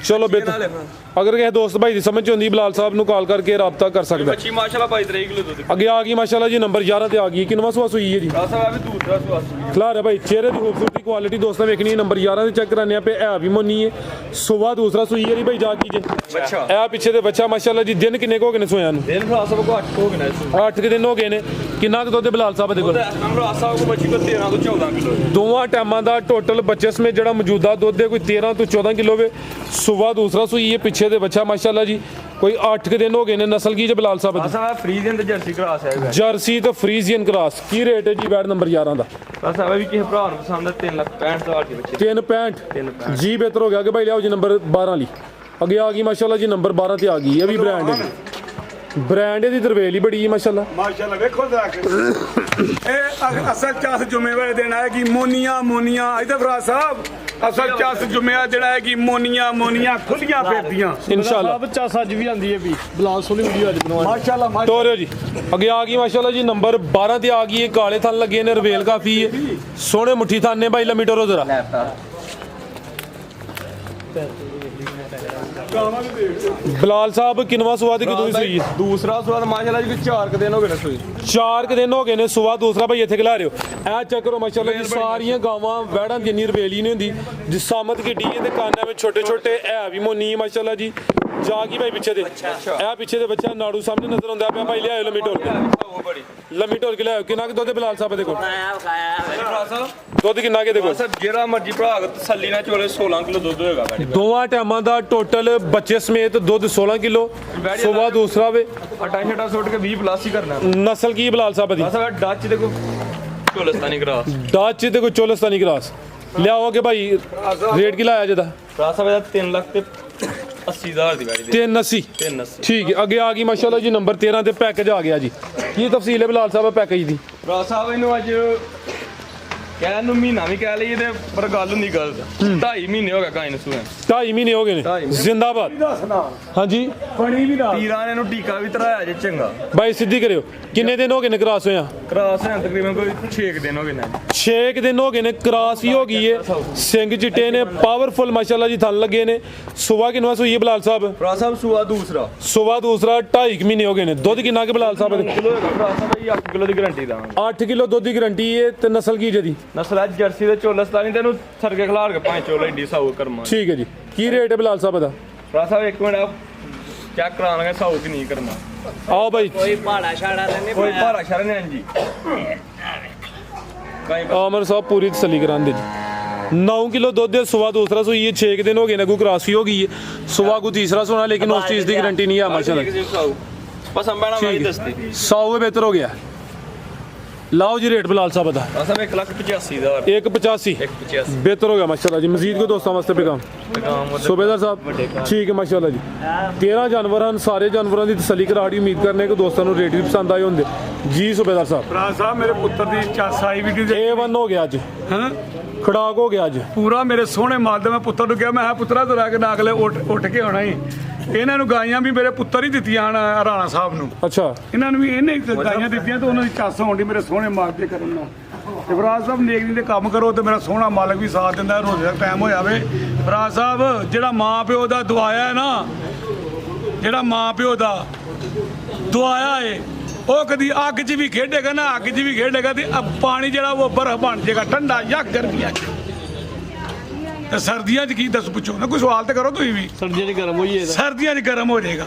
ਚਲੋ ਬਿਹਤਰ ਅਗਰ ਕਿਸੇ ਦੋਸਤ ਭਾਈ ਦੀ ਸਮਝ ਚ ਹੁੰਦੀ ਬਲਾਲ ਸਾਹਿਬ ਨੂੰ ਕਾਲ ਕਰਕੇ ਰਾਬਤਾ ਕਰ ਸਕਦਾ ਬੱਚੀ ਮਾਸ਼ਾਅੱਲਾ 22 ਕਿਲੋ ਦੁੱਧ ਅੱਗੇ ਆ ਗਈ ਮਾਸ਼ਾਅੱਲਾ ਜੀ ਨੰਬਰ 11 ਤੇ ਆ ਗਈ ਕਿੰਨਵਾ ਸੂਆ ਸੂਈ ਹੈ ਜੀ ਰਾਤ ਸਾਹਿਬ ਵੀ ਦੂਸਰਾ ਸੁਆ ਖਲਾਰ ਹੈ ਭਾਈ ਚਿਹਰੇ ਦੀ ਖੂਬਸੂਰਤੀ ਕੁਆਲਿਟੀ ਦੋਸਤਾਂ ਵੇਖਣੀ ਹੈ ਨੰਬਰ 11 ਤੇ ਚੈੱਕ ਕਰਾਣੇ ਆ ਪੇ ਹੈ ਵੀ ਮੋਨੀ ਹੈ ਸੂਆ ਦੂਸਰਾ ਸੂਈ ਹੈ ਜੀ ਭਾਈ ਜਾ ਕੀ ਜੇ ਬੱਚਾ ਇਹ ਪਿੱਛੇ ਦੇ ਬੱਚਾ ਮਾਸ਼ਾਅੱਲਾ ਜੀ ਦਿਨ ਕਿੰਨੇ ਕੁ ਹੋ ਗਏ ਨੇ ਸੋਇਆਂ ਨੂੰ ਦਿਨ ਰਾਤ ਸਾਹਿਬ ਕੋ 8 ਹੋ ਗਏ ਨੇ 8 ਕਿ ਦਿਨ ਹੋ ਗਏ ਨੇ ਕਿੰਨਾ ਕੁ ਦੁੱਧ ਹੈ ਬਲਾਲ ਸਾਹਿਬ ਦੇ ਕੋਲ ਰਾਤ ਸਾਹਿਬ ਕੋ ਬੱਚੀ ਕੋ 13 ਤੋਂ 14 ਕਿਲੋ ਦੋਵਾਂ ਟਾਈਮਾਂ ਦਾ ਟੋਟਲ ਬੱਚੇ ਸਮੇਤ ਜਿਹੜਾ ਮੌਜੂਦਾ ਦੁੱਧ ਹੈ ਕੋਈ 13 ਤੋਂ 14 ਕਿਲੋ ਵੇ ਸੂਆ ਦੂਸਰਾ ਸੂਈ ਹੈ ਪਿੱਛੇ ਦੇ ਬੱਚਾ ਮਾਸ਼ਾਅੱਲਾ ਜੀ ਕੋਈ 8 ਕਿ ਦਿਨ ਹੋ ਗਏ ਨੇ ਨਸਲ ਕੀ ਜੇ ਬਲਾਲ ਸਾਹਿਬ ਦੀ ਸਾਹਿਬ ਫਰੀਜ਼ੀਅਨ ਤੇ ਜਰਸੀ ਕਰਾਸ ਹੈ ਜਰਸੀ ਤੇ ਫਰੀਜ਼ੀਅਨ ਕਰਾਸ ਕੀ ਰੇਟ ਹੈ ਜੀ ਬੈਡ ਨੰਬਰ 11 ਦਾ ਰਾਤ ਸਾਹਿਬ ਵੀ ਕਿਸੇ ਭਰਾ ਨੂੰ ਪਸੰਦ ਹੈ 3,65,000 ਦੀ ਬੱਚੀ 365 ਜੀ ਬਿਹਤਰ ਹੋ ਗਿਆ ਕਿ ਭਾਈ ਲਿਆਓ ਜੀ ਨੰਬਰ 12 ਲਈ ਅੱਗੇ ਆ ਗਈ ਮਾਸ਼ਾਅੱਲਾ ਜੀ ਨੰਬਰ 12 ਤੇ ਆ ਗਈ ਇਹ ਵੀ ਬ੍ਰਾਂਡ ਹੈ ਬ੍ਰਾਂਡ ਇਹਦੀ ਦਰਵੇਲ ਹੀ ਬੜੀ ਹੈ ਮਾਸ਼ਾਅੱਲਾ ਮਾਸ਼ਾਅੱਲਾ ਵੇਖੋ ਜ਼ਰਾ ਇਹ ਅਸਲ ਚਾਸ ਜ਼ਿੰਮੇਵਾਰੀ ਦੇਣਾ ਹੈ ਕਿ ਮੋਨੀਆਂ ਇਧਰ ਫਰਾਜ਼ ਸਾਹਿਬ ਅਸਲ ਚਾਸ ਜ਼ਿੰਮੇਵਾਰ ਜਿਹੜਾ ਹੈ ਕਿ ਮੋਨੀਆਂ ਖੁੱਲੀਆਂ ਫਿਰਦੀਆਂ ਇਨਸ਼ਾਅੱਲਾ ਸਭ ਚਾਸ ਅੱਜ ਵੀ ਆਂਦੀ ਹੈ ਵੀ ਬਲਾਲ ਸੋਨੀ ਵੀਡੀਓ ਅੱਜ ਬਣਾਉਣੀ ਮਾਸ਼ਾਅੱਲਾ ਤੋਰਿਓ ਜੀ ਅੱਗੇ ਆ ਗਈ ਮਾਸ਼ਾਅੱਲਾ ਜੀ ਨੰਬਰ 12 ਤੇ ਆ ਗਈ ਹੈ ਕਾਲੇ ਥਣ ਲੱਗੇ ਨੇ ਰਵੇਲ ਕਾਫੀ ਹੈ ਸੋਹਣੇ ਮੁੱਠੀ ਥਣ ਨੇ ਭਾਈ ਲੰਮੀ ਟੋਰੋ ਜ਼ਰਾ ਬਲਾਲ ਸਾਹਿਬ ਕਿੰਨਵਾ ਸੂਆ ਦੀ ਕਿਦੋਂ ਸੂਈ ਹੈ ਦੂਸਰਾ ਸੁਆ ਮਾਸ਼ਾਅੱਲਾ ਜੀ 4 ਦਿਨ ਹੋ ਗਏ ਨੇ ਸੂਈ 4 ਕਿ ਦਿਨ ਹੋ ਗਏ ਨੇ ਸੂਆ ਦੂਸਰਾ ਭਾਈ ਇੱਥੇ ਖਿਲਾ ਰਿਓ ਇਹ ਚੈੱਕ ਕਰੋ ਮਾਸ਼ਾਅੱਲਾ ਜੀ ਸਾਰੀਆਂ ਗਾਵਾਂ ਵਹਿੜਾਂ ਜਿੰਨੀ ਰਵੇਲੀ ਨਹੀਂ ਹੁੰਦੀ ਜਿਸਾਮਤ ਕਿੱਡੀ ਹੈ ਤੇ ਕੰਨਾਂ ਵਿੱਚ ਛੋਟੇ ਛੋਟੇ ਹੈ ਵੀ ਮੋਨੀ ਮਾਸ਼ਾਅੱਲਾ ਜੀ ਜਾ ਕੀ ਭਾਈ ਪਿੱਛੇ ਦੇ ਇਹ ਪਿੱਛੇ ਦੇ ਬੱਚਾ ਨਾੜੂ ਸਾਹਮਣੇ ਨਜ਼ਰ ਆਉਂਦਾ ਪਿਆ ਭਾਈ ਲਿਆਓ ਲੰਮੀ ਟੋਰ ਕੇ ਲੰਮੀ ਟੋਰ ਕੇ ਲਿਆਓ ਕਿੰਨਾ ਕੁ ਦੁੱਧ ਬਲਾਲ ਸਾਹਿਬ ਦੇ ਕੋਲ ਦੁੱਧ ਕਿੰਨਾ ਕੇ ਦੇ ਕੋਲ ਸਰ ਜਿਹੜਾ ਮਰਜੀ ਭਰਾ ਤਸੱਲੀ ਨਾਲ ਚੋਲੇ 16 ਕਿਲੋ ਦੁੱਧ ਹੋਏਗਾ ਗਾੜੀ ਦੋਵਾਂ ਟਾਈਮਾਂ ਦਾ ਟੋਟਲ ਬੱਚੇ ਸਮੇਤ ਦੁੱਧ 16 ਕਿਲੋ ਸੂਆ ਦੂਸਰਾ ਵੇ ਅਟਾ ਛਟਾ ਸੁੱਟ ਕੇ 20 ਪਲੱਸ ਹੀ ਕਰਨਾ ਨਸਲ ਕੀ ਬਲਾਲ ਸਾਹਿਬ ਦੀ ਬਸ ਡੱਚ ਦੇ ਕੋ ਚੋਲਸਤਾਨੀ ਕਰਾਸ ਡਾਚ ਤੇ ਕੋਈ ਚੋਲਸਤਾਨੀ ਕਰਾਸ ਲਿਆਓਗੇ ਭਾਈ ਰੇਟ ਕੀ ਲਾਇਆ ਜਦਾ ਰਾਤ ਸਾਹਿਬ ਦਾ 3 ਲੱਖ ਤੇ 80,000 ਦੀ ਗਾੜੀ ਦੇ 380 380 ਠੀਕ ਹੈ ਅੱਗੇ ਆ ਗਈ ਮਾਸ਼ਾਅੱਲਾ ਜੀ ਨੰਬਰ 13 ਤੇ ਪੈਕੇਜ ਆ ਗਿਆ ਜੀ ਕੀ ਤਫਸੀਲ ਹੈ ਬਲਾਲ ਸਾਹਿਬ ਪੈਕੇਜ ਦੀ ਰਾਤ ਸਾਹਿਬ ਇਹਨੂੰ ਅੱਜ ਕਹਿਣ ਨੂੰ ਮਹੀਨਾ ਵੀ ਕਹਿ ਲਈਏ ਤੇ ਪਰ ਗੱਲ ਹੁੰਦੀ ਗੱਲ 2.5 ਮਹੀਨੇ ਹੋ ਗਏ ਗਾਇਨ ਸੂਏ 2.5 ਮਹੀਨੇ ਹੋ ਗਏ ਨੇ ਜ਼ਿੰਦਾਬਾਦ ਹਾਂਜੀ ਬਣੀ ਵੀ ਨਾ ਤੀਰਾਂ ਨੇ ਇਹਨੂੰ ਟੀਕਾ ਵੀ ਤਰਾਇਆ ਜੇ ਚੰਗਾ ਭਾਈ ਸਿੱਧੀ ਕਰਿਓ ਕਿੰਨੇ ਦਿਨ ਹੋ ਗਏ ਨੇ ਕਰਾਸ ਹੋਇਆ ਕਰਾਸ ਹੈ ਤਕਰੀਬਨ ਕੋਈ 6 ਦਿਨ ਹੋ ਗਏ ਨੇ 6 ਦਿਨ ਹੋ ਗਏ ਨੇ ਕਰਾਸ ਹੀ ਹੋ ਗਈ ਏ ਸਿੰਘ ਚਿੱਟੇ ਨੇ ਪਾਵਰਫੁਲ ਮਾਸ਼ਾਅੱਲਾ ਜੀ ਥਣ ਲੱਗੇ ਨੇ ਸੁਬਾ ਕਿੰਨਵਾ ਸੂਈ ਹੈ ਬਲਾਲ ਸਾਹਿਬ ਰਾਤ ਸਾਹਿਬ ਸੂਆ ਦੂਸਰਾ ਸੁਬਾ ਦੂਸਰਾ 2.5 ਮਹੀਨੇ ਹੋ ਗਏ ਨੇ ਦੁੱਧ ਕਿੰਨਾ ਕਿ ਬਲਾਲ ਸਾਹਿਬ ਦੇ ਕਿਲੋ ਹੈਗਾ ਰਾਤ ਸਾਹਿਬ ਜੀ 8 ਕਿਲੋ ਦੀ ਗਾਰੰਟੀ ਦਾਂਗੇ 8 ਕਿਲੋ ਦੁੱਧ ਦੀ ਗਾਰੰਟੀ ਹੈ ਤੇ ਨਸਲ ਕੀ ਜਦੀ ਨਸਲ ਹੈ ਜਰਸੀ ਦੇ ਚੋਲਸਤਾਨੀ ਤੈਨੂੰ ਸਰਗੇ ਖਿਲਾਰ ਕੇ ਭਾਵੇਂ ਚੋਲੇ ਏਡੀ ਸਾਊ ਕਰਮਾ ਠੀਕ ਹੈ ਜੀ ਕੀ ਰੇਟ ਹੈ ਬਲਾਲ ਸਾਹਿਬ ਦਾ ਰਾਤ ਸਾਹਿਬ ਇੱਕ ਮਿੰਟ ਚੈੱਕ ਕਰਾਉਣਗੇ ਸਾਊ ਕਿ ਨਹੀਂ ਕਰਨਾ ਆਓ ਭਾਈ ਕੋਈ ਪਹਾੜਾ ਛਾੜਾ ਤੇ ਨਹੀਂ ਕੋਈ ਭਾਰਾ ਸ਼ਰ ਨਹੀਂ ਜੀ ਕਈ ਆਮਰ ਸਾਹਿਬ ਪੂਰੀ ਤਸੱਲੀ ਕਰਾਂਦੇ ਜੀ 9 ਕਿਲੋ ਦੁੱਧ ਦੇ ਸੁਬਾ ਦੂਸਰਾ ਸੂਈ ਹੈ 6 ਦਿਨ ਹੋ ਗਏ ਨੇ ਕੋਈ ਕ੍ਰਾਸ ਵੀ ਹੋ ਗਈ ਹੈ ਸੁਬਾ ਕੋ ਤੀਸਰਾ ਸੋਣਾ ਲੇਕਿਨ ਉਸ ਚੀਜ਼ ਦੀ ਗਾਰੰਟੀ ਨਹੀਂ ਹੈ ਮਾਸ਼ਾਅੱਲਾ ਬਸ ਅੰਬਾਣਾ ਮੈਂ ਦੱਸਦੀ 100 ਬਿਹਤਰ ਹੋ ਗਿਆ ਲਾਓ ਜੀ ਰੇਟ ਬਲਾਲ ਸਾਹਿਬ ਦਾ ਰਾਤ ਸਾਹਿਬ 1,85,000 185 185 ਬਿਹਤਰ ਹੋ ਗਿਆ ਮਾਸ਼ਾਅੱਲਾ ਜੀ ਮਜ਼ੀਦ ਕੋ ਦੋਸਤਾਂ ਵਾਸਤੇ ਪੈਗਾਮ सूबेदार साहब ठीक है माशाल्लाह जी 13 जानवर हैं सारे जानवरों की तसली कराड़ी उम्मीद करने कि दोस्तों को रेट भी पसंद आए होंगे जी सूबेदार साहब ਫਰਾਜ਼ ਸਾਹਿਬ ਮੇਰੇ ਪੁੱਤਰ ਦੀ ਚਾਸਾਈ ਵੀਡੀਓ A1 हो गया अज ਹਾਂ खड़ाक हो गया अज ਪੂਰਾ ਮੇਰੇ ਸੋਹਣੇ ਮਾਲ ਦੇ ਮੈਂ ਪੁੱਤਰ ਨੂੰ ਕਿਹਾ ਮੈਂ ਕਿਹਾ ਪੁੱਤਰਾ ਤੂੰ ਲੈ ਕੇ ਨਾ ਅਗਲੇ ਉੱਠ ਕੇ ਆਉਣਾ ਹੀ ਇਹਨਾਂ ਨੂੰ ਗਾਈਆਂ ਵੀ ਮੇਰੇ ਪੁੱਤਰ ਹੀ ਦਿੱਤੀਆਂ ਹਨ ਰਾਣਾ ਸਾਹਿਬ ਨੂੰ अच्छा ਇਹਨਾਂ ਨੂੰ ਵੀ ਇਹਨੇ ਹੀ ਗਾਈਆਂ ਦਿੱਤੀਆਂ ਤੇ ਉਹਨਾਂ ਦੀ ਚਾਸ ਹੋਣ ਦੀ ਮੇਰੇ ਸੋਹਣੇ ਮਾਲ ਦੇ ਕਰਨ ਨਾਲ ਤੇ ਫਰਾਜ਼ ਸਾਹਿਬ ਨੇਕਦੀ ਦੇ ਕੰਮ ਕਰੋ ਤੇ ਮੇਰਾ ਸੋਹਣਾ ਮਾਲਕ ਵੀ ਸਾਥ ਦਿੰਦਾ ਰੋਜ਼ੇ ਦਾ ਟਾਈਮ ਹੋਇਆ ਵੇ ਫਰਾਜ਼ ਸਾਹਿਬ ਜਿਹੜਾ ਮਾਂ ਪਿਓ ਦਾ ਦੁਆਇਆ ਹੈ ਨਾ ਜਿਹੜਾ ਮਾਂ ਪਿਓ ਦਾ ਦੁਆਇਆ ਏ ਉਹ ਕਦੀ ਅੱਗ 'ਚ ਵੀ ਖੇਡੇਗਾ ਨਾ ਅੱਗ 'ਚ ਵੀ ਖੇਡੇਗਾ ਤੇ ਪਾਣੀ ਜਿਹੜਾ ਉਹ ਬਰਫ਼ ਬਣ ਜਾਏਗਾ ਠੰਡਾ ਜਾਂ ਗਰਮੀਆਂ 'ਚ ਤੇ ਸਰਦੀਆਂ 'ਚ ਕੀ ਦੱਸ ਪੁੱਛੋ ਨਾ ਕੋਈ ਸਵਾਲ ਤੇ ਕਰੋ ਤੁਸੀਂ ਵੀ ਸਰਦੀਆਂ 'ਚ ਗਰਮ ਹੋਈ ਇਹਦਾ ਸਰਦੀਆਂ 'ਚ ਗਰਮ ਹੋ ਜਾਏਗਾ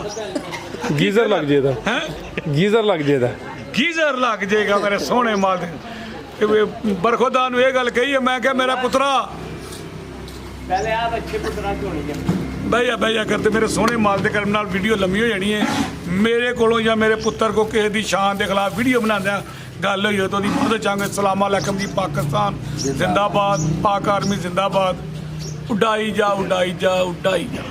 गीजर लग जाएगा ਹੈ गीजर लग जाएगा ਗੀਜ਼ਰ ਲੱਗ ਜਾਏਗਾ ਮੇਰੇ ਸੋਹਣੇ ਮਾਲ ਦੇ ਬਰਖੁਦਾ ਨੂੰ ਇਹ ਗੱਲ ਕਹੀ ਹੈ ਮੈਂ ਕਿਹਾ ਮੇਰਾ ਪੁੱਤਰਾ ਪਹਿਲੇ ਆ ਬੱਚੇ ਪੁੱਤਰਾ ਝੋਣੀ ਜਾ ਬਈਆ ਕਰਦੇ ਮੇਰੇ ਸੋਹਣੇ ਮਾਲ ਦੇ ਕਰਮ ਨਾਲ ਵੀਡੀਓ ਲੰਮੀ ਹੋ ਜਾਣੀ ਹੈ ਮੇਰੇ ਕੋਲੋਂ ਜਾਂ ਮੇਰੇ ਪੁੱਤਰ ਕੋ ਕਿਸੇ ਦੀ ਸ਼ਾਨ ਦੇ ਖਿਲਾਫ ਵੀਡੀਓ ਬਣਾਉਂਦਾ ਗੱਲ ਹੋਈ ਤਾਂ ਉਹਦੀ ਬਹੁਤ ਚਾਹਾਂਗੇ ਸਲਾਮ ਅਲੈਕਮ ਜੀ ਪਾਕਿਸਤਾਨ ਜ਼ਿੰਦਾਬਾਦ ਪਾਕ ਆਰਮੀ ਜ਼ਿੰਦਾਬਾਦ ਉਡਾਈ ਜਾ ਉਡਾਈ ਜਾ ਉਡਾਈ ਜਾ